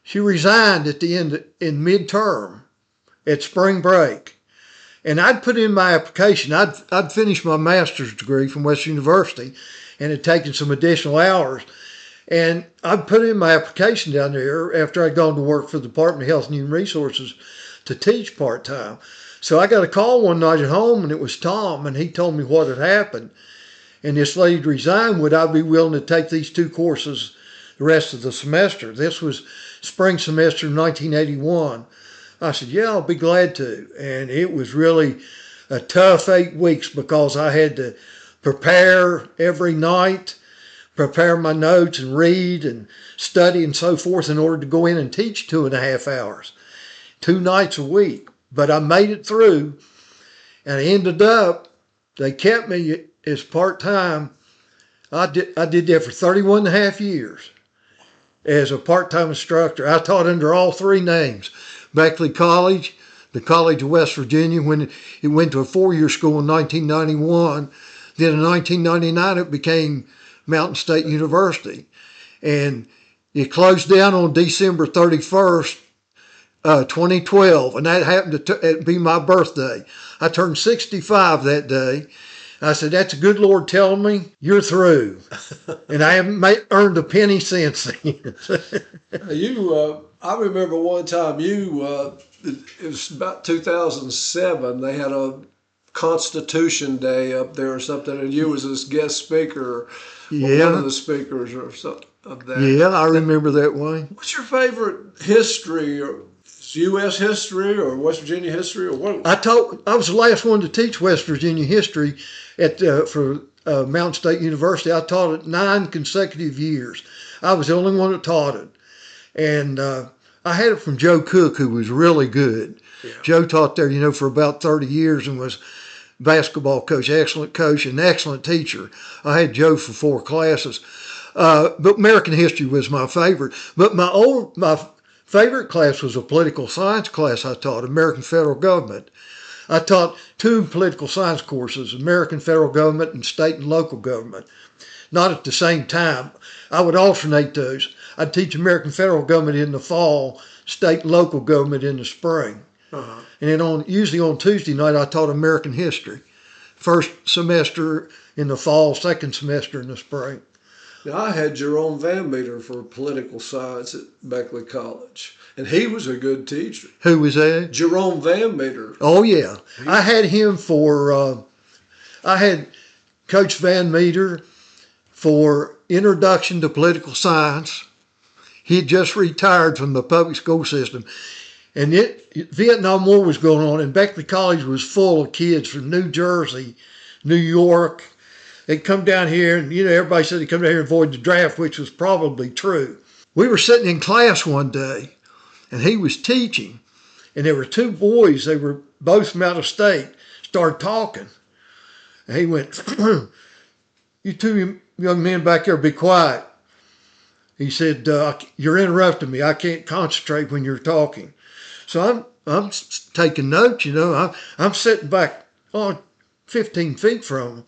She resigned at the end in midterm at spring break. And I'd put in my application. I'd finished my master's degree from Western University and had taken some additional hours. And I'd put in my application down there after I'd gone to work for the Department of Health and Human Resources to teach part-time. So I got a call one night at home, and it was Tom, and he told me what had happened. And this lady resigned. Would I be willing to take these 2 courses the rest of the semester? This was spring semester 1981. I said, "Yeah, I'll be glad to." And it was really a tough 8 weeks because I had to prepare every night, prepare my notes and read and study and so forth in order to go in and teach 2.5 hours, 2 nights a week. But I made it through, and I ended up, they kept me as part-time. I did that for 31 and a half years as a part-time instructor. I taught under all 3 names. Beckley College, the College of West Virginia, when it went to a 4-year school in 1991. Then in 1999, it became Mountain State University. And it closed down on December 31st, 2012, and that happened to be my birthday. I turned 65 that day. I said, "That's the good Lord telling me you're through." And I haven't earned a penny since then. I remember one time it was about 2007, they had Constitution Day up there or something, and you was this guest speaker, or one of the speakers or something of that. Yeah, I remember that one. What's your favorite history, or U.S. history, or West Virginia history, or what? I was the last one to teach West Virginia history for Mountain State University. I taught it 9 consecutive years. I was the only one that taught it, and I had it from Joe Cook, who was really good. Yeah. Joe taught there, for about 30 years and was basketball coach, and excellent teacher. I had Joe for 4 classes. But American history was my favorite. But my favorite class was a political science class I taught, American federal government. I taught 2 political science courses, American federal government and state and local government. Not at the same time. I would alternate those. I'd teach American federal government in the fall, state and local government in the spring. Uh-huh. And then usually on Tuesday night, I taught American history. First semester in the fall, second semester in the spring. Now, I had Jerome Van Meter for political science at Beckley College, and he was a good teacher. Who was that? Jerome Van Meter. Oh, yeah. I had him I had Coach Van Meter for Introduction to Political Science. He had just retired from the public school system. And Vietnam War was going on, and Beckley College was full of kids from New Jersey, New York. They'd come down here, and everybody said they'd come down here and avoid the draft, which was probably true. We were sitting in class one day, and he was teaching, and there were 2 boys. They were both from out of state. Started talking, and he went, "You 2 young men back there, be quiet." He said, "You're interrupting me. I can't concentrate when you're talking." So I'm taking notes, I'm sitting back 15 feet from him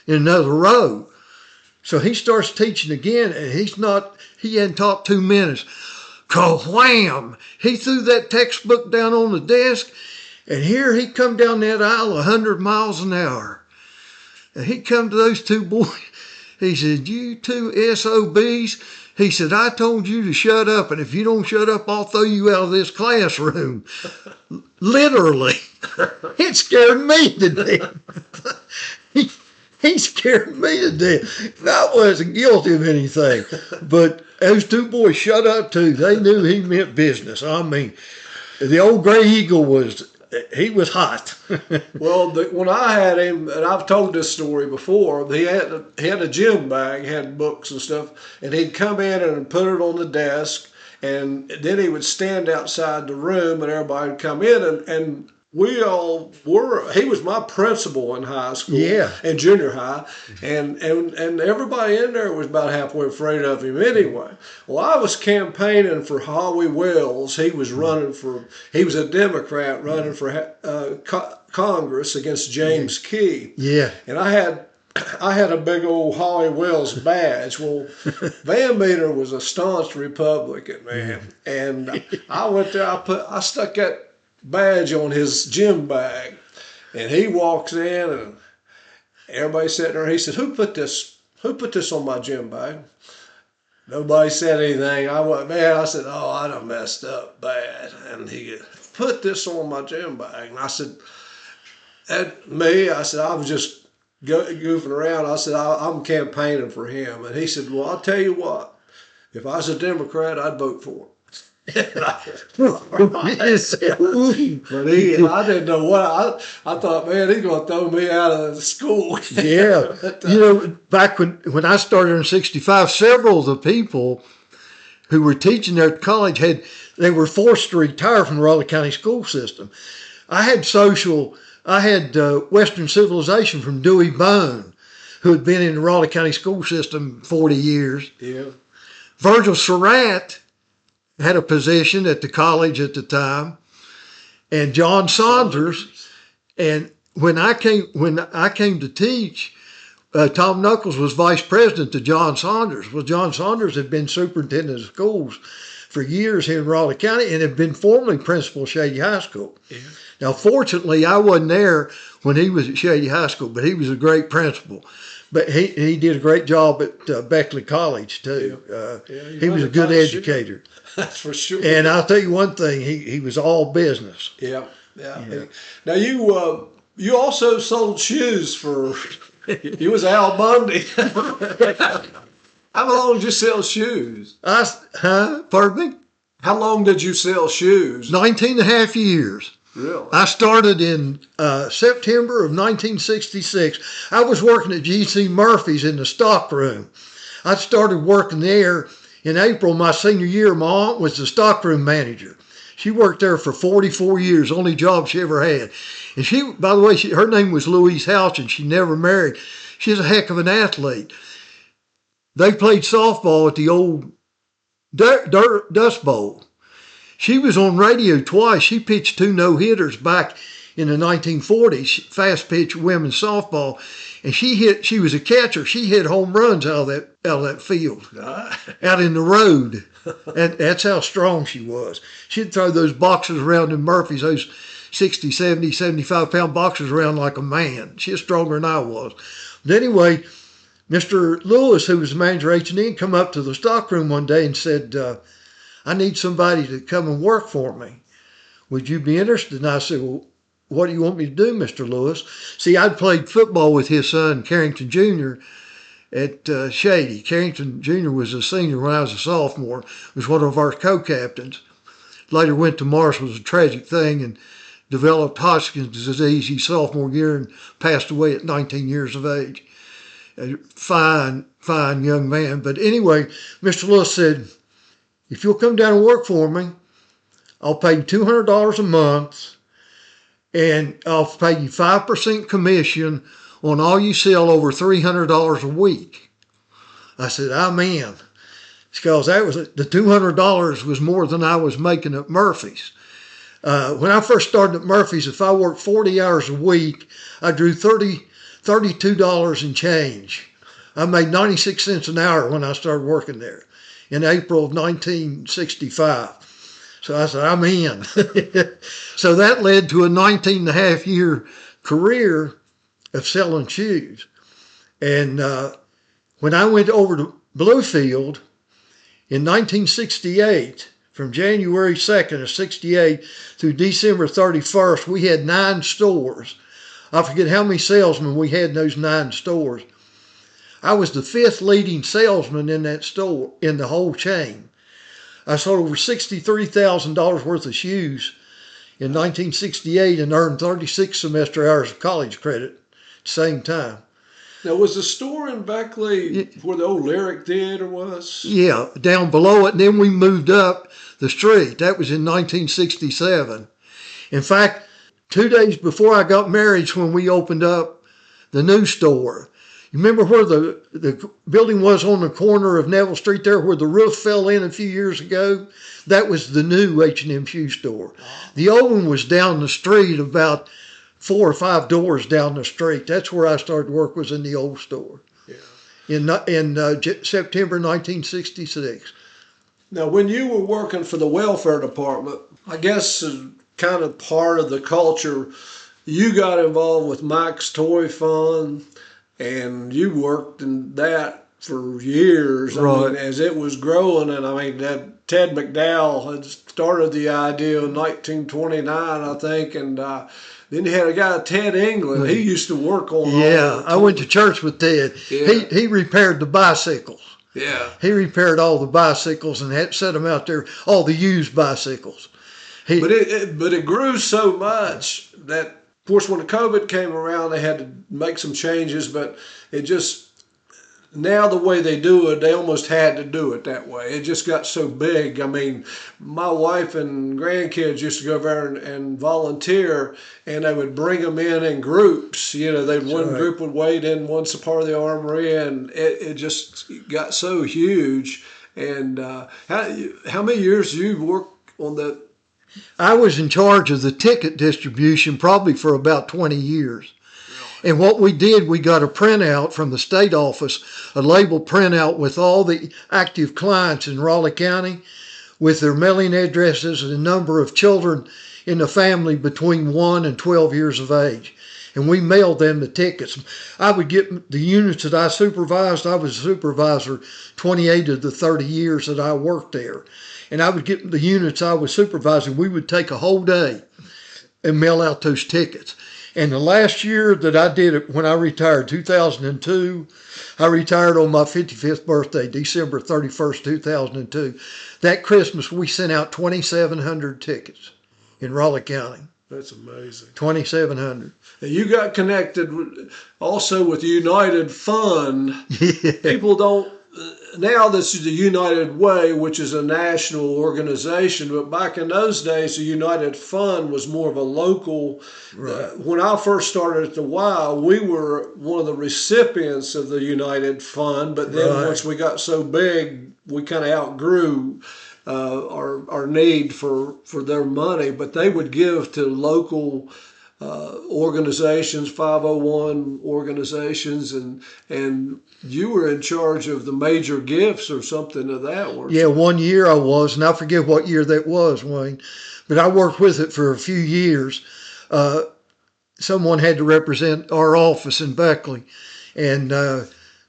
in another row. So he starts teaching again, and he hadn't taught 2 minutes. Ka-wham! He threw that textbook down on the desk, and here he come down that aisle 100 miles an hour. And he come to those 2 boys. He said, "You 2 SOBs. He said, I told you to shut up, and if you don't shut up, I'll throw you out of this classroom." Literally. It scared me to death. He scared me to death. I wasn't guilty of anything. But those 2 boys shut up too. They knew he meant business. I mean, the old Gray Eagle was hot. Well, when I had him, and I've told this story before, he had a gym bag, had books and stuff, and he'd come in and put it on the desk, and then he would stand outside the room, and everybody would come in, and we all were. He was my principal in high school, and junior high, and everybody in there was about halfway afraid of him anyway. Well, I was campaigning for Howie Wells. He was he was a Democrat running for Congress against James Key. Yeah, and I had a big old Howie Wells badge. Well, Van Meter was a staunch Republican, man, and I went there. I stuck that badge on his gym bag, and he walks in, and everybody's sitting there. He said, who put this on my gym bag?" Nobody said anything. I said, "Oh, I done messed up bad." And he put this on my gym bag, and I said, I said, "I was just goofing around." I said, "I'm campaigning for him." And he said, "Well, I'll tell you what, if I was a Democrat, I'd vote for him." But I didn't know what I thought. Man, he's gonna throw me out of the school. Yeah, back when I started in '65, several of the people who were teaching there at college they were forced to retire from the Raleigh County school system. I had Western Civilization from Dewey Bone, who had been in the Raleigh County school system 40 years. Yeah, Virgil Surratt had a position at the college at the time, and John Saunders. And when I came to teach, Tom Knuckles was vice president to John Saunders. Well, John Saunders had been superintendent of schools for years here in Raleigh County and had been formerly principal of Shady High School. Yeah. Now, fortunately, I wasn't there when he was at Shady High School, but he was a great principal. But he did a great job at Beckley College too. He was a good educator. That's for sure. And I'll tell you one thing: he was all business. Yeah. Now you You also sold shoes for, you was Al Bundy. How long did you sell shoes? Pardon me? How long did you sell shoes? 19 and a half years. Really? I started in September of 1966. I was working at G.C. Murphy's in the stock room. I started working there in April my senior year. My aunt was the stockroom manager. She worked there for 44 years, only job she ever had. And she, by the way, her name was Louise Houch, and she never married. She's a heck of an athlete. They played softball at the old Dust Bowl. She was on radio twice. She pitched 2 no-hitters back in the 1940s, fast-pitch women's softball. And she was a catcher. She hit home runs out of that field, out in the road. And that's how strong she was. She'd throw those boxers around in Murphy's, those 60, 70, 75-pound boxers around like a man. She was stronger than I was. But anyway, Mr. Lewis, who was the manager of H&E, come up to the stockroom one day and said, I need somebody to come and work for me. Would you be interested? And I said, well, what do you want me to do, Mr. Lewis? See, I'd played football with his son, Carrington Jr., at Shady. Carrington Jr. was a senior when I was a sophomore, was one of our co-captains. Later went to Marshall, was a tragic thing, and developed Hodgkin's disease his sophomore year and passed away at 19 years of age. A fine young man. But anyway, Mr. Lewis said, if you'll come down and work for me, I'll pay you $200 a month, and I'll pay you 5% commission on all you sell over $300 a week. I said, I'm in. Because that was the $200 was more than I was making at Murphy's. When I first started at Murphy's, if I worked 40 hours a week, I drew $32 and change. I made 96 cents an hour when I started working there in April of 1965. So I said, I'm in. So that led to a 19 and a half year career of selling shoes. And when I went over to Bluefield in 1968, from January 2nd of 68 through December 31st, we had 9 stores. I forget how many salesmen we had in those 9 stores. I was the 5th leading salesman in that store, in the whole chain. I sold over $63,000 worth of shoes in 1968 and earned 36 semester hours of college credit at the same time. Now, was the store in Beckley where the old Lyric Theater was? Yeah, down below it, and then we moved up the street. That was in 1967. In fact, 2 days before I got married when we opened up the new store. You remember where the building was on the corner of Neville Street there where the roof fell in a few years ago? That was the new H&M shoe store. The old one was down the street about 4 or 5 doors down the street. That's where I started work, was in the old store. Yeah. In September 1966. Now, when you were working for the welfare department, I guess kind of part of the culture, you got involved with Mike's Toy Fund, and you worked in that for years. Right. I mean, as it was growing, and I mean, that Ted McDowell had started the idea in 1929, I think, and then you had a guy, Ted England. He used to work on. Yeah, I went to church with Ted. Yeah. He repaired the bicycles. Yeah. He repaired all the bicycles and had set them out there, all the used bicycles. But it grew so much that, of course, when the COVID came around, they had to make some changes, but it just, now the way they do it, they almost had to do it that way. It just got so big. I mean, my wife and grandkids used to go over there and volunteer, and they would bring them in groups. You know, one group would wait in one part of the armory, and it just got so huge. And how many years you worked on that? I was in charge of the ticket distribution probably for about 20 years. And what we did, we got a printout from the state office, a label printout with all the active clients in Raleigh County with their mailing addresses and the number of children in the family between 1 and 12 years of age. And we mailed them the tickets. I would get the units that I supervised. I was a supervisor 28 of the 30 years that I worked there. And I would get the units I was supervising. We would take a whole day and mail out those tickets. And the last year that I did it, when I retired, 2002, I retired on my 55th birthday, December 31st, 2002. That Christmas, we sent out 2,700 tickets in Raleigh County. That's amazing. 2,700. And you got connected also with United Fund. Yeah. People don't, now this is the United Way, which is a national organization, but back in those days, the United Fund was more of a local. Right. When I first started at the Y, we were one of the recipients of the United Fund, but then Right. once we got so big, we kind of outgrew our need for their money, but they would give to local organizations, 501 organizations, and you were in charge of the major gifts or something of that, weren't Yeah, you? one year I was, and I forget what year that was, Wayne, but I worked with it for a few years. Someone had to represent our office in Beckley, and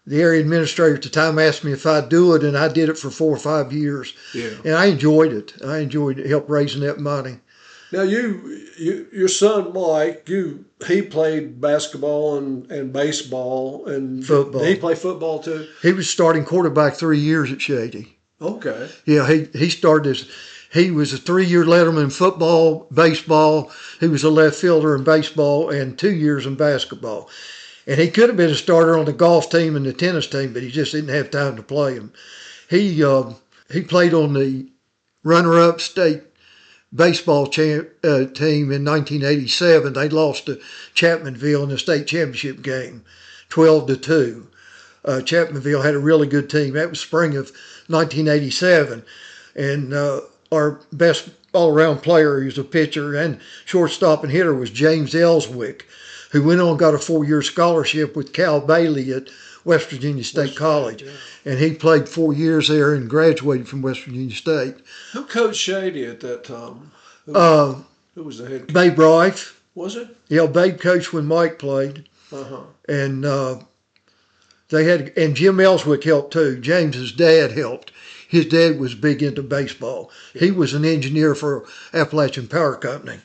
the area administrator at the time asked me if I'd do it, and I did it for 4 or 5 years. Yeah. And I enjoyed it. I enjoyed help raising that money. Now your son Mike, he played basketball and baseball and Football. Did he play football too? He was starting quarterback 3 years at Shady. Okay. Yeah, he started as, he was a 3-year letterman in football, baseball. He was a left fielder in baseball and 2 years in basketball. And he could have been a starter on the golf team and the tennis team, but he just didn't have time to play them. He played on the runner-up state baseball team in 1987. They lost to Chapmanville in the state championship game, 12-2. Chapmanville had a really good team. That was spring of 1987. And our best all-around player, he was a pitcher and shortstop and hitter, was James Ellswick, who went on and got a 4-year scholarship with Cal Bailey at West Virginia State College. Yeah. And he played 4 years there and graduated from West Virginia State. Who coached Shady at that time? Who was the head coach? Babe Rife. Was it? Yeah, Babe coached when Mike played. Uh-huh. And they had, and Jim Ellswick helped too. James's dad helped. His dad was big into baseball. Yeah. He was an engineer for Appalachian Power Company.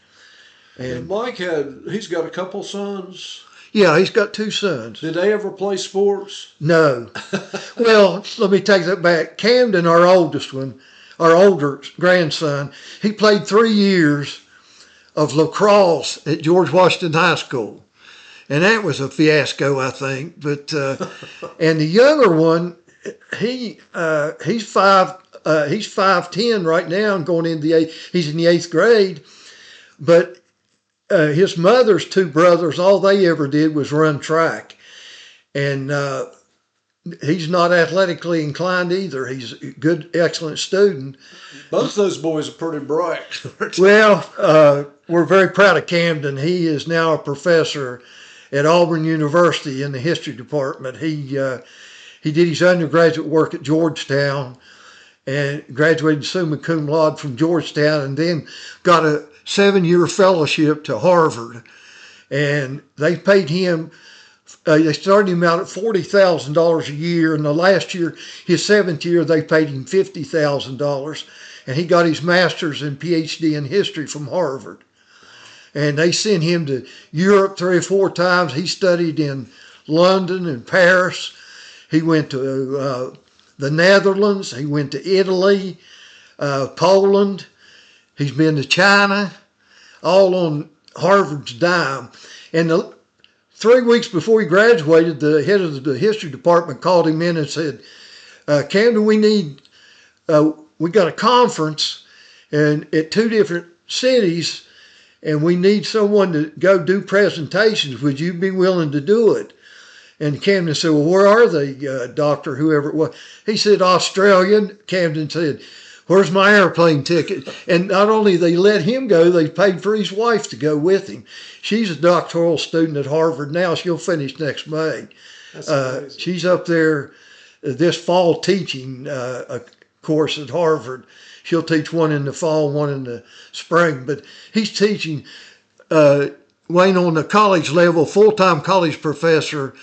And Mike he's got a couple sons. Yeah, he's got 2 sons. Did they ever play sports? No. Well, let me take that back. Camden, our oldest one, our older grandson, he played 3 years of lacrosse at George Washington High School. And that was a fiasco, I think. But and the younger one, he's 5'10" right now and going into he's in the 8th grade. But his mother's 2 brothers, all they ever did was run track. And he's not athletically inclined either. He's a good, excellent student. Both those boys are pretty bright. Well, we're very proud of Camden. He is now a professor at Auburn University in the history department. He did his undergraduate work at Georgetown and graduated summa cum laude from Georgetown, and then got a 7-year fellowship to Harvard. And they paid him, they started him out at $40,000 a year. And the last year, his 7th year, they paid him $50,000. And he got his master's and PhD in history from Harvard. And they sent him to Europe 3 or 4 times. He studied in London and Paris. He went to the Netherlands. He went to Italy, Poland. He's been to China, all on Harvard's dime. And 3 weeks before he graduated, the head of the history department called him in and said, Camden, we got a conference and at 2 different cities, and we need someone to go do presentations. Would you be willing to do it? And Camden said, well, where are they, doctor, whoever it was? He said, Australia. Camden said, where's my airplane ticket? And not only they let him go, they paid for his wife to go with him. She's a doctoral student at Harvard now. She'll finish next May. That's she's up there this fall teaching a course at Harvard. She'll teach one in the fall, one in the spring. But he's teaching, Wayne, on the college level, full-time college professor.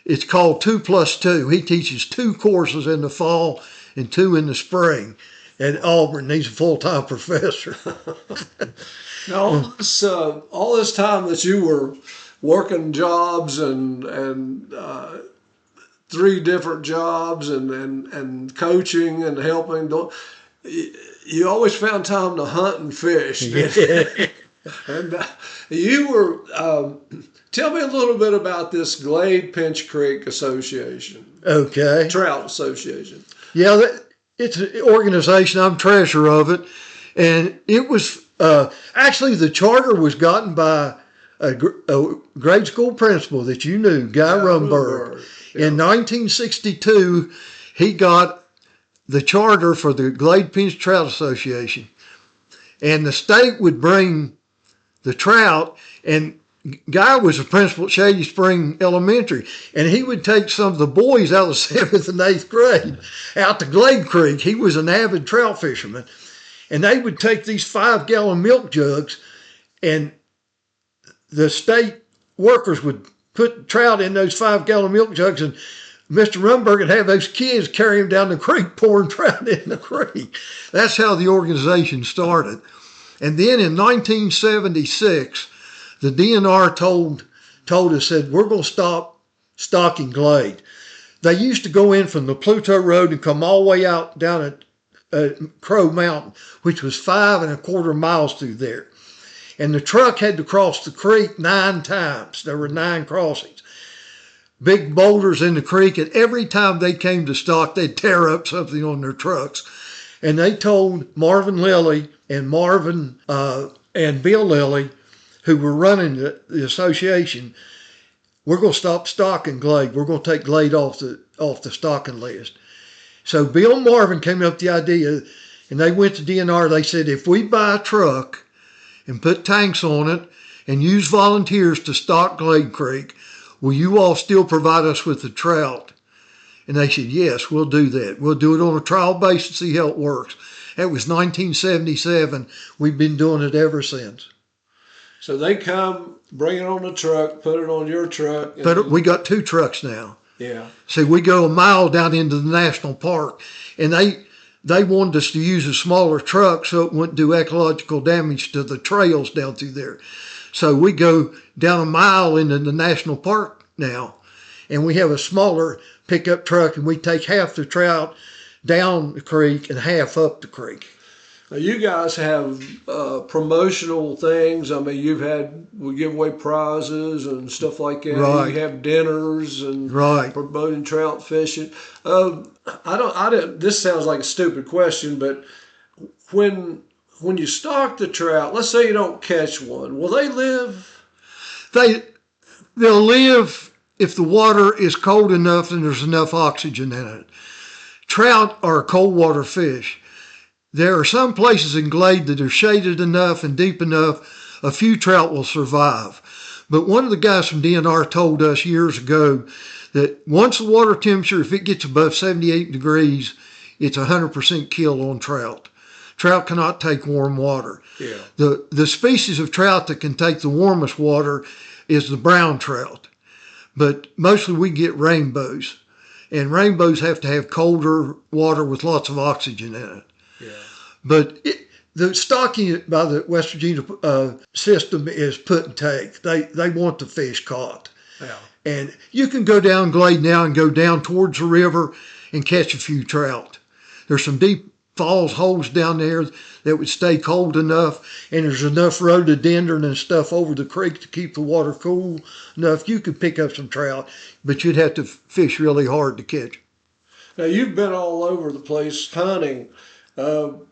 It's called 2+2. He teaches 2 courses in the fall and 2 in the spring. at Auburn. He's a full-time professor. Now, all this time that you were working jobs and 3 different jobs and coaching and helping, you always found time to hunt and fish. Yeah. And you were, tell me a little bit about this Glade Pinch Creek Association. Okay. Trout Association. Yeah, it's an organization. I'm treasurer of it. And it was, actually the charter was gotten by a grade school principal that you knew, Guy Rumberg. Yeah. In 1962, he got the charter for the Glade Pinch Trout Association. And the state would bring the trout, and Guy was a principal at Shady Spring Elementary, and he would take some of the boys out of the 7th and 8th grade out to Glade Creek. He was an avid trout fisherman, and they would take these 5-gallon milk jugs, and the state workers would put trout in those 5-gallon milk jugs, and Mr. Rumberg would have those kids carry them down the creek, pouring trout in the creek. That's how the organization started. And then in 1976, the DNR told us, said, we're going to stop stocking Glade. They used to go in from the Pluto Road and come all the way out down at Crow Mountain, which was 5 1/4 miles through there. And the truck had to cross the creek 9 times. There were 9 crossings. Big boulders in the creek, and every time they came to stock, they'd tear up something on their trucks. And they told Marvin Lilly and Bill Lilly, who were running the association, we're going to stop stocking Glade. We're going to take Glade off the stocking list. So Bill and Marvin came up with the idea, and they went to DNR. They said, if we buy a truck and put tanks on it and use volunteers to stock Glade Creek, will you all still provide us with the trout? And they said, yes, we'll do that. We'll do it on a trial basis, see how it works. That was 1977. We've been doing it ever since. So they come, bring it on the truck, put it on your truck. But we got 2 trucks now. Yeah. See, we go a mile down into the national park, and they wanted us to use a smaller truck so it wouldn't do ecological damage to the trails down through there. So we go down a mile into the national park now, and we have a smaller pickup truck, and we take half the trout down the creek and half up the creek. Now you guys have promotional things. I mean, we give away prizes and stuff like that. Right. You have dinners and Right. promoting trout fishing. This sounds like a stupid question, but when you stock the trout, let's say you don't catch one, will they live? They'll live if the water is cold enough and there's enough oxygen in it. Trout are cold water fish. There are some places in Glade that are shaded enough and deep enough, a few trout will survive. But one of the guys from DNR told us years ago that once the water temperature, if it gets above 78 degrees, it's 100% kill on trout. Trout cannot take warm water. Yeah. The species of trout that can take the warmest water is the brown trout. But mostly we get rainbows. And rainbows have to have colder water with lots of oxygen in it. Yeah. But the stocking by the West Virginia system is put and take. They want the fish caught. Yeah. And you can go down Glade now and go down towards the river and catch a few trout. There's some deep falls, holes down there that would stay cold enough, and there's enough rhododendron and stuff over the creek to keep the water cool enough. You could pick up some trout, but you'd have to fish really hard to catch. Now, you've been all over the place hunting.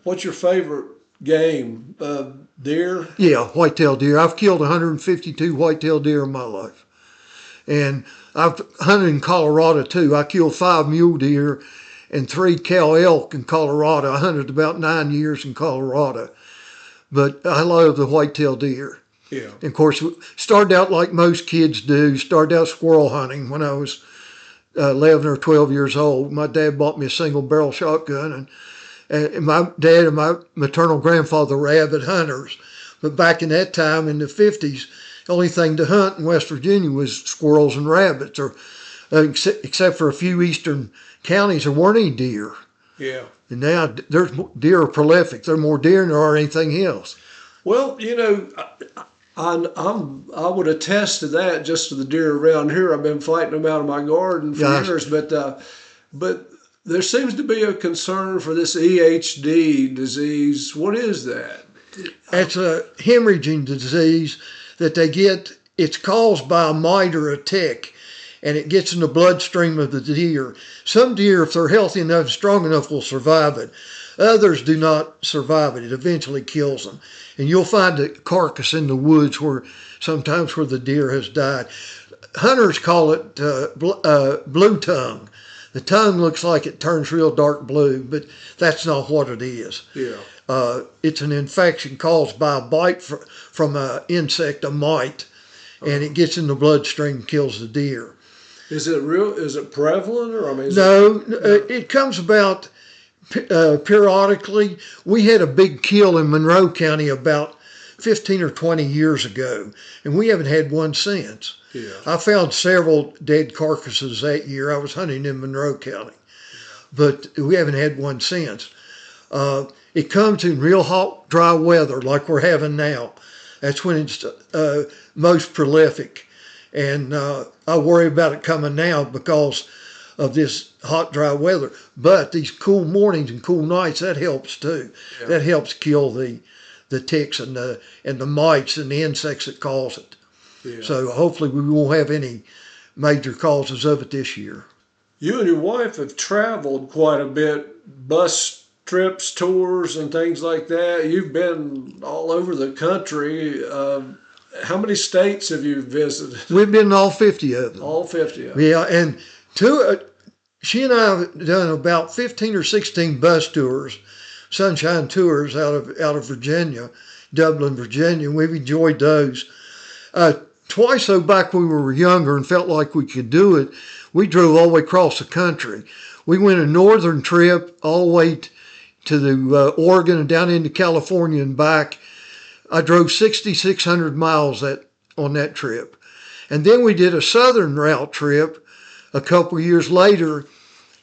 What's your favorite game? Deer? Yeah, whitetail deer. I've killed 152 whitetail deer in my life. And I've hunted in Colorado too. I killed 5 mule deer and 3 cow elk in Colorado. I hunted about 9 years in Colorado. But I love the whitetail deer. Yeah. And of course, started out like most kids do, started out squirrel hunting when I was 11 or 12 years old. My dad bought me a single barrel shotgun, and my dad and my maternal grandfather were avid hunters. But back in that time, in the 50s, the only thing to hunt in West Virginia was squirrels and rabbits, or except for a few eastern counties, there weren't any deer. Yeah. And now deer are prolific. There are more deer than there are anything else. Well, I would attest to that, just to the deer around here. I've been fighting them out of my garden for years, but there seems to be a concern for this EHD disease. What is that? It's a hemorrhaging disease that they get. It's caused by a mite or a tick, and it gets in the bloodstream of the deer. Some deer, if they're healthy enough and strong enough, will survive it. Others do not survive it. It eventually kills them. And you'll find a carcass in the woods sometimes where the deer has died. Hunters call it blue tongue. The tongue looks like it turns real dark blue, but that's not what it is. Yeah. It's an infection caused by a bite from an insect, a mite, and it gets in the bloodstream and kills the deer. Is it real? Is it prevalent, or it comes about periodically. We had a big kill in Monroe County about 15 or 20 years ago, and we haven't had one since. Yeah. I found several dead carcasses that year. I was hunting in Monroe County, but we haven't had one since. It comes in real hot, dry weather like we're having now. That's when it's most prolific. And I worry about it coming now because of this hot, dry weather. But these cool mornings and cool nights, that helps too. Yeah. That helps kill the ticks and the mites and the insects that cause it. Yeah. So hopefully we won't have any major causes of it this year. You and your wife have traveled quite a bit, bus trips, tours, and things like that. You've been all over the country. How many states have you visited? We've been in all 50 of them. All 50 of them. Yeah, and she and I have done about 15 or 16 bus tours, sunshine tours out of Virginia, Dublin, Virginia. We've enjoyed those. Twice, though, back when we were younger and felt like we could do it, we drove all the way across the country. We went a northern trip all the way to the Oregon and down into California and back. I drove 6,600 miles on that trip. And then we did a southern route trip a couple years later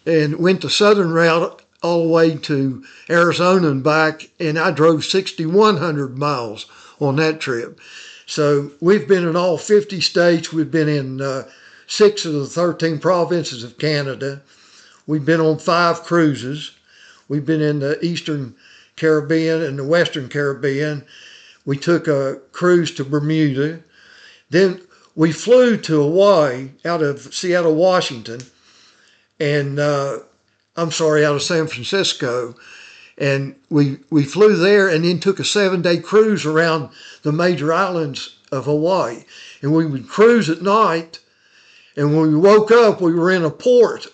and went the southern route all the way to Arizona and back, and I drove 6,100 miles on that trip. So we've been in all 50 states. We've been in 6 of the 13 provinces of Canada. We've been on 5 cruises. We've been in the Eastern Caribbean and the Western Caribbean. We took a cruise to Bermuda. Then we flew to Hawaii out of Seattle, Washington, and out of San Francisco. And we flew there and then took a 7-day cruise around the major islands of Hawaii. And we would cruise at night, and when we woke up, we were in a port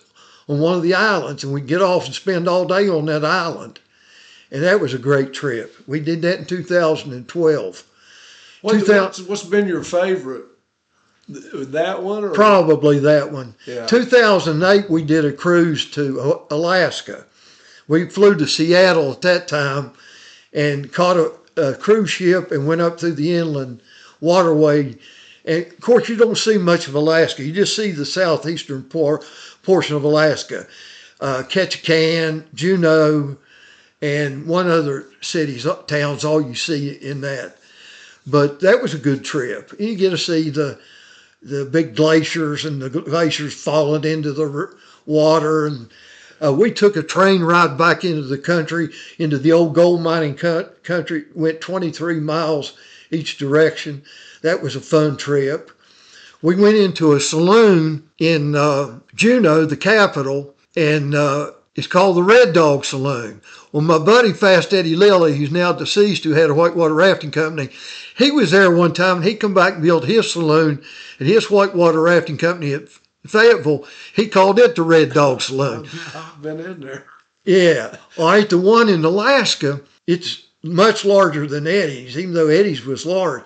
on one of the islands, and we'd get off and spend all day on that island. And that was a great trip. We did that in 2012. What's been your favorite? That one? Or? Probably that one. Yeah. 2008, we did a cruise to Alaska. We flew to Seattle at that time and caught a cruise ship and went up through the inland waterway. And, of course, you don't see much of Alaska. You just see the southeastern portion of Alaska. Ketchikan, Juneau, and one other town's all you see in that. But that was a good trip. You get to see the big glaciers and the glaciers falling into the water. And we took a train ride back into the country, into the old gold mining country, went 23 miles each direction. That was a fun trip. We went into a saloon in Juneau, the capital, and it's called the Red Dog Saloon. Well, my buddy Fast Eddie Lilly, who's now deceased, who had a whitewater rafting company, he was there one time, and he come back and built his saloon at his whitewater rafting company at Fayetteville. He called it the Red Dog Saloon. I've been in there. Yeah. All right, the one in Alaska, it's much larger than Eddie's, even though Eddie's was large.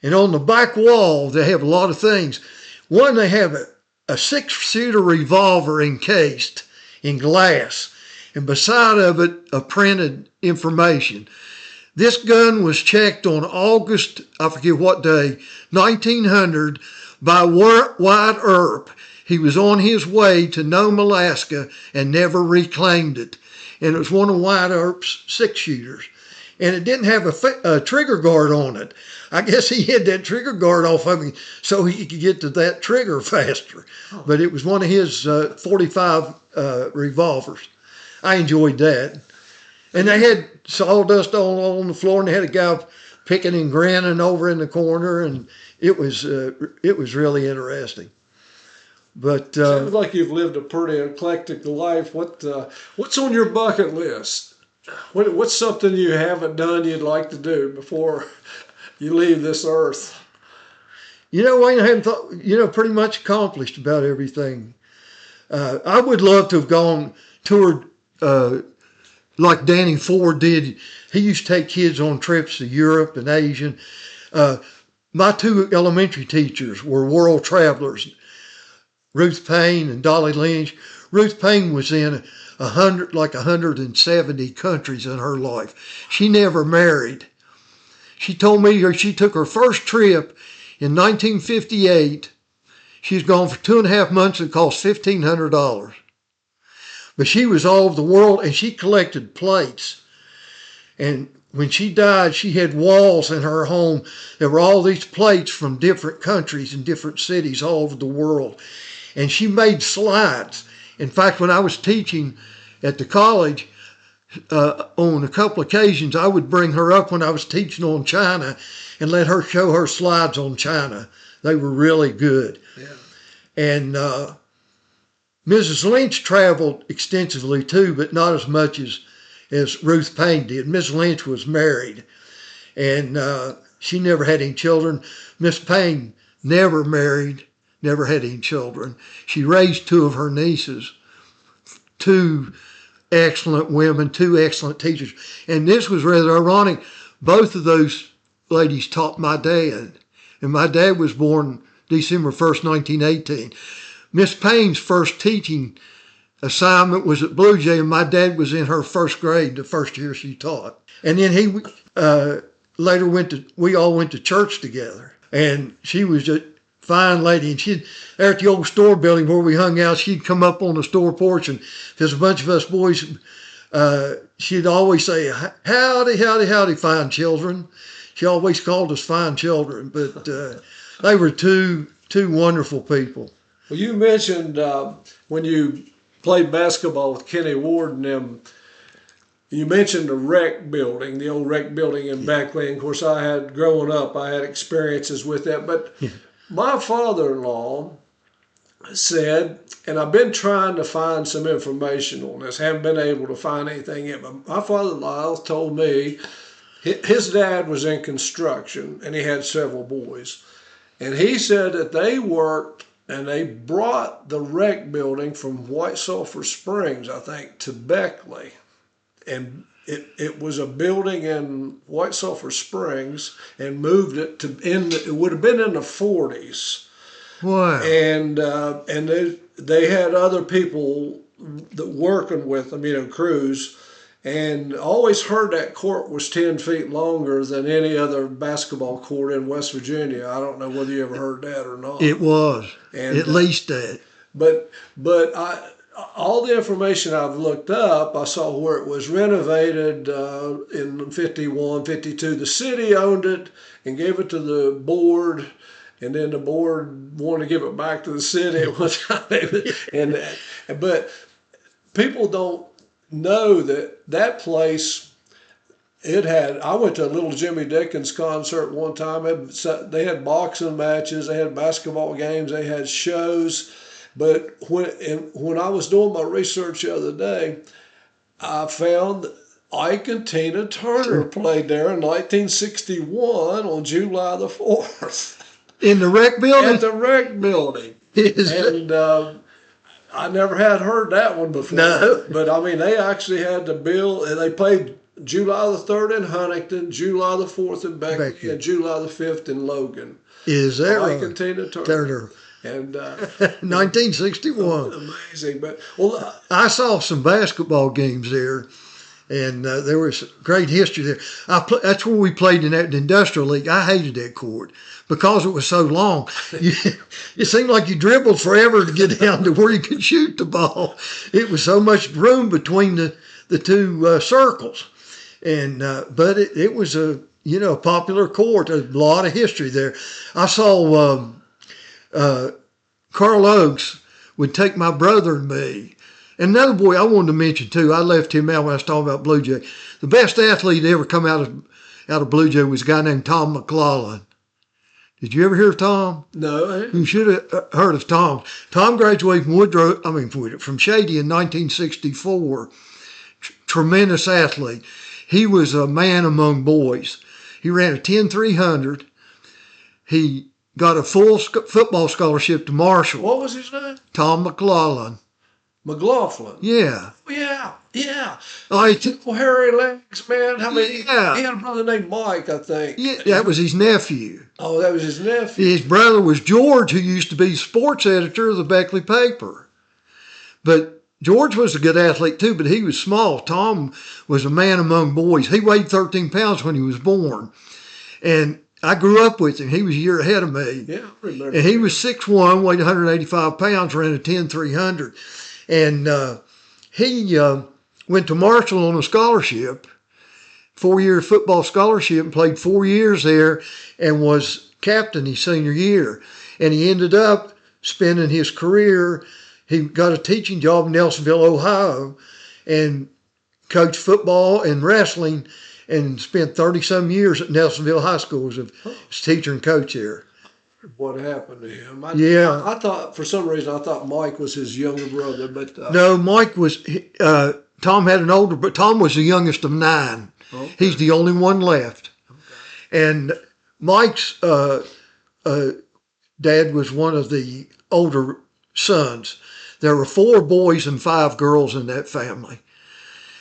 And on the back wall, they have a lot of things. One, they have a 6-shooter revolver encased in glass, and beside of it, a printed information. This gun was checked on August, I forget what day, 1900, by Wyatt Earp. He was on his way to Nome, Alaska, and never reclaimed it. and it was one of Wyatt Earp's 6-shooters. And it didn't have a trigger guard on it. I guess he had that trigger guard off of him so he could get to that trigger faster. Oh. But it was one of his 45 revolvers. I enjoyed that. And they had sawdust all on the floor, and they had a guy picking and grinning over in the corner, and it was really interesting. But sounds like you've lived a pretty eclectic life. What's on your bucket list? What's something you haven't done you'd like to do before you leave this earth? Wayne, I hadn't pretty much accomplished about everything. I would love to have toured like Danny Ford did. He used to take kids on trips to Europe and Asia. My 2 elementary teachers were world travelers, Ruth Payne and Dolly Lynch. Ruth Payne was in 170 countries in her life. She never married. She told me she took her first trip in 1958. She was gone for 2.5 months and cost $1,500. But she was all over the world, and she collected plates. And when she died, she had walls in her home. There were all these plates from different countries and different cities all over the world. And she made slides. In fact, when I was teaching at the college, on a couple occasions, I would bring her up when I was teaching on China and let her show her slides on China. They were really good. Yeah. And Mrs. Lynch traveled extensively too, but not as much as Ruth Payne did. Miss Lynch was married, and she never had any children. Miss Payne never married, never had any children. She raised 2 of her nieces, 2 excellent women, 2 excellent teachers. And this was rather ironic. Both of those ladies taught my dad. And my dad was born December 1st, 1918. Miss Payne's first teaching assignment was at Blue Jay, and my dad was in her 1st grade the first year she taught. And then he later we all went to church together. And she was a fine lady, and there at the old store building where we hung out, she'd come up on the store porch, and there's a bunch of us boys, she'd always say, howdy, howdy, howdy, fine children. She always called us fine children, but they were two wonderful people. Well, you mentioned when you played basketball with Kenny Ward and them, you mentioned the rec building, the old rec building in Beckley. Of course, growing up, I had experiences with that, but my father-in-law said, and I've been trying to find some information on this, haven't been able to find anything yet, but my father-in-law told me his dad was in construction and he had several boys. And he said that they worked and they brought the rec building from White Sulphur Springs, I think, to Beckley. And it was a building in White Sulphur Springs and moved it it would have been in the 40s. Wow. And they had other people that working with them, crews, and always heard that court was 10 feet longer than any other basketball court in West Virginia. I don't know whether you ever heard that or not. It was, at least that. But all the information I've looked up, I saw where it was renovated in 51, 52. The city owned it and gave it to the board, and then the board wanted to give it back to the city at one time. But people don't know that place, I went to a little Jimmy Dickens concert one time. They had boxing matches, they had basketball games, they had shows. But when I was doing my research the other day, I found Ike and Tina Turner played there in 1961 on July the 4th. In the rec building? At the rec building. And I never had heard that one before. No. But they actually had the bill, and they played July the 3rd in Huntington, July the 4th in Beckley, and July the 5th in Logan. Is that right? Ike and Tina Turner. And 1961. Amazing. But I saw some basketball games there, and there was great history there. That's where we played in that industrial league. I hated that court because it was so long. It seemed like you dribbled forever to get down to where you could shoot the ball. It was so much room between the two circles. And but it was a popular court. There's a lot of history there. I saw Carl Oakes would take my brother and me. And another boy I wanted to mention too. I left him out when I was talking about Blue Jay. The best athlete to ever come out of Blue Jay was a guy named Tom McClellan. Did you ever hear of Tom? No. You should have heard of Tom. Tom graduated from Shady in 1964. Tremendous athlete. He was a man among boys. He ran a 10-300. He got a full football scholarship to Marshall. What was his name? Tom McClellan. McLaughlin. Yeah. Yeah. Oh, Hairy legs, man. How many? Yeah. He had a brother named Mike, I think. Yeah, that was his nephew. Oh, that was his nephew. His brother was George, who used to be sports editor of the Beckley paper. But George was a good athlete too, but he was small. Tom was a man among boys. He weighed 13 pounds when he was born. And I grew up with him. He was a year ahead of me. Yeah, I remember. And he was 6'1", weighed 185 pounds, ran a 10-300. And he went to Marshall on a scholarship, 4-year football scholarship, and played 4 years there and was captain his senior year. And he ended up spending his career, he got a teaching job in Nelsonville, Ohio, and coached football and wrestling and spent 30-some years at Nelsonville High School as a teacher and coach there. What happened to him? I thought, for some reason, I thought Mike was his younger brother, but... No, Mike was... Tom had an older, but Tom was the youngest of 9. Okay. He's the only one left. Okay. And Mike's dad was one of the older sons. There were 4 boys and 5 girls in that family.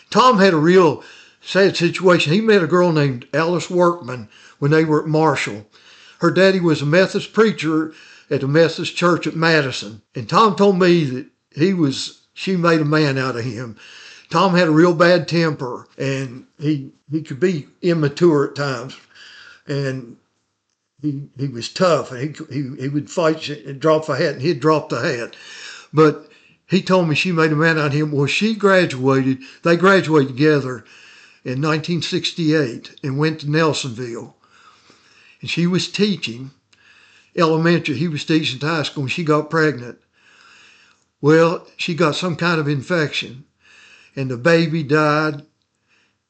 Tom had a real sad situation. He met a girl named Alice Workman when they were at Marshall. Her daddy was a Methodist preacher at the Methodist church at Madison. And Tom told me that she made a man out of him. Tom had a real bad temper, and he could be immature at times. And he was tough, and he would fight and drop a hat, and he'd drop the hat. But he told me she made a man out of him. Well, they graduated together in 1968 and went to Nelsonville. And she was teaching elementary. He was teaching high school, and she got pregnant. Well, she got some kind of infection, and the baby died,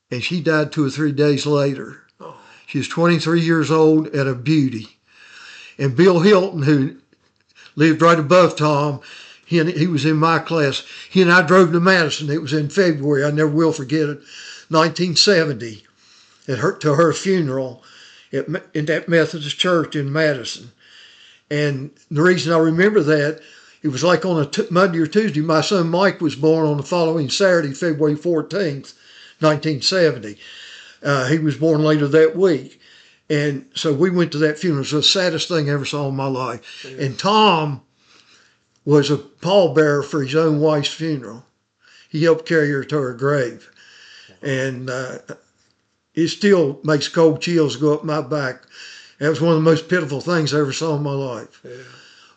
and she died 2 or 3 days later. Oh. She was 23 years old and a beauty. And Bill Hilton, who lived right above Tom, he was in my class. He and I drove to Madison. It was in February. I never will forget it. 1970, to her funeral in that Methodist church in Madison. And the reason I remember that, it was like on a Monday or Tuesday. My son Mike was born on the following Saturday, February 14th, 1970. He was born later that week. And so we went to that funeral. It was the saddest thing I ever saw in my life. Yeah. And Tom was a pallbearer for his own wife's funeral. He helped carry her to her grave. And it still makes cold chills go up my back. That was one of the most pitiful things I ever saw in my life. Yeah.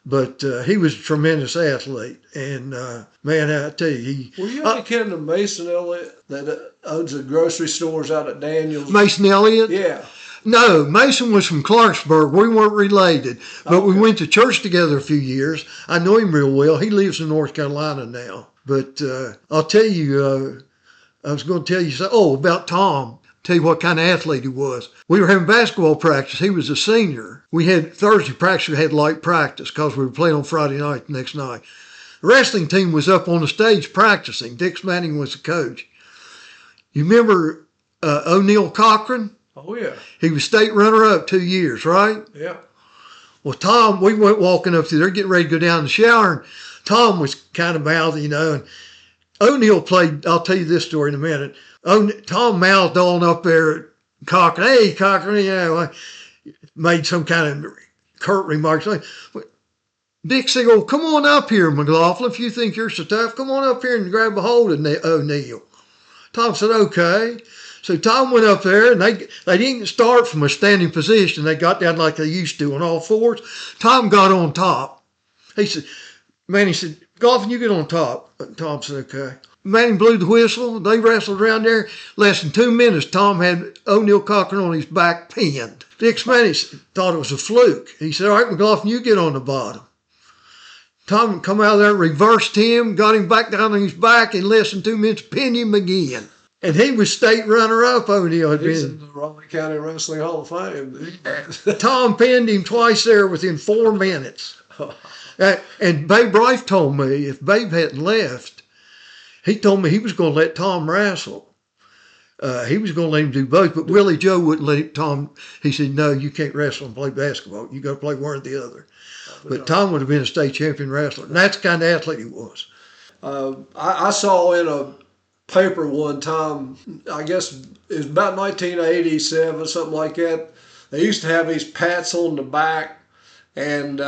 But he was a tremendous athlete. And, man, I tell you, were you any kin to Mason Elliott that owns the grocery stores out at Daniels? Mason Elliott? Yeah. No, Mason was from Clarksburg. We weren't related. But we went to church together a few years. I know him real well. He lives in North Carolina now. But I'll tell you, I was going to tell you about Tom. Tell you what kind of athlete he was. We were having basketball practice. He was a senior. We had Thursday practice. We had light practice because we were playing on Friday night the next night. The wrestling team was up on the stage practicing. Dick Manning was the coach. You remember O'Neal Cochran? Oh, yeah. He was state runner-up 2 years, right? Yeah. Well, Tom, we went walking up through there, getting ready to go down the shower, and Tom was kind of mouthy, and O'Neal played, I'll tell you this story in a minute. Tom mouthed on up there at Cochran. Hey, Cochran, made some kind of curt remarks. Dick said, "Oh, come on up here, McLaughlin. If you think you're so tough, come on up here and grab a hold of O'Neal." Tom said, "Okay." So Tom went up there, and they didn't start from a standing position. They got down like they used to on all fours. Tom got on top. He said, "Manny said, Golfin, you get on top." Tom said, "Okay." Manning blew the whistle. They wrestled around there. Less than 2 minutes, Tom had O'Neal Cochran on his back pinned. Dick Smitty thought it was a fluke. He said, all right, McLaughlin, you get on the bottom. Tom come out of there, reversed him, got him back down on his back, in less than 2 minutes, pinned him again. And he was state runner-up. O'Neal had He's been. in the Raleigh County Wrestling Hall of Fame. Tom pinned him twice there within 4 minutes. And Babe Rife told me if Babe hadn't left, he told me he was going to let Tom wrestle. He was going to let him do both, but Willie Joe wouldn't let Tom. He said, no, you can't wrestle and play basketball. You got to play one or the other. But Tom would have been a state champion wrestler. And that's the kind of athlete he was. I saw in a paper one time, I guess it was about 1987, something like that. They used to have these pats on the back, and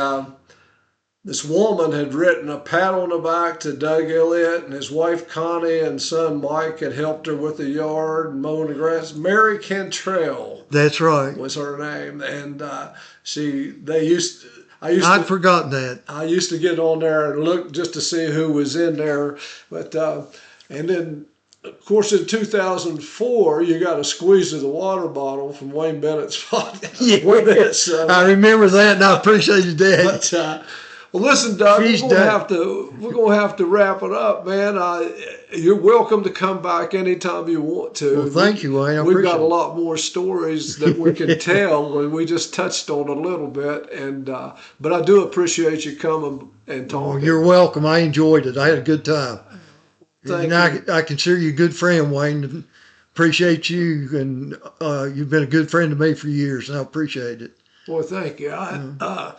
this woman had written a pat on the back to Doug Elliott, and his wife Connie and son Mike had helped her with the yard and mowing the grass. Mary Cantrell. That's right. Was her name, and I'd forgotten that. I used to get on there and look just to see who was in there, but and then of course in 2004 you got a squeeze of the water bottle from Wayne Bennett's pocket. Yeah, I remember that, and I appreciated that. But, well, listen, Doug, we're gonna have to wrap it up, man. You're welcome to come back anytime you want to. Well, thank you, Wayne. We've got a lot more stories that we can tell, and we just touched on a little bit. And but I do appreciate you coming and talking. Oh, you're welcome. I enjoyed it. I had a good time. Thank you. I consider you a good friend, Wayne. And appreciate you, and you've been a good friend to me for years, and I appreciate it. Well, thank you. A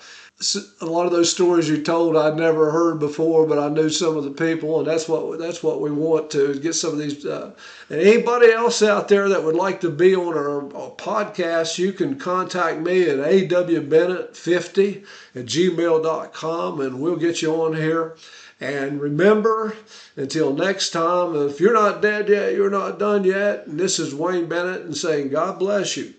lot of those stories you told I'd never heard before, but I knew some of the people, and that's what we want to get some of these. And anybody else out there that would like to be on our podcast, you can contact me at awbennett50@gmail.com, and we'll get you on here. And remember, until next time, if you're not dead yet, you're not done yet. And this is Wayne Bennett and saying God bless you.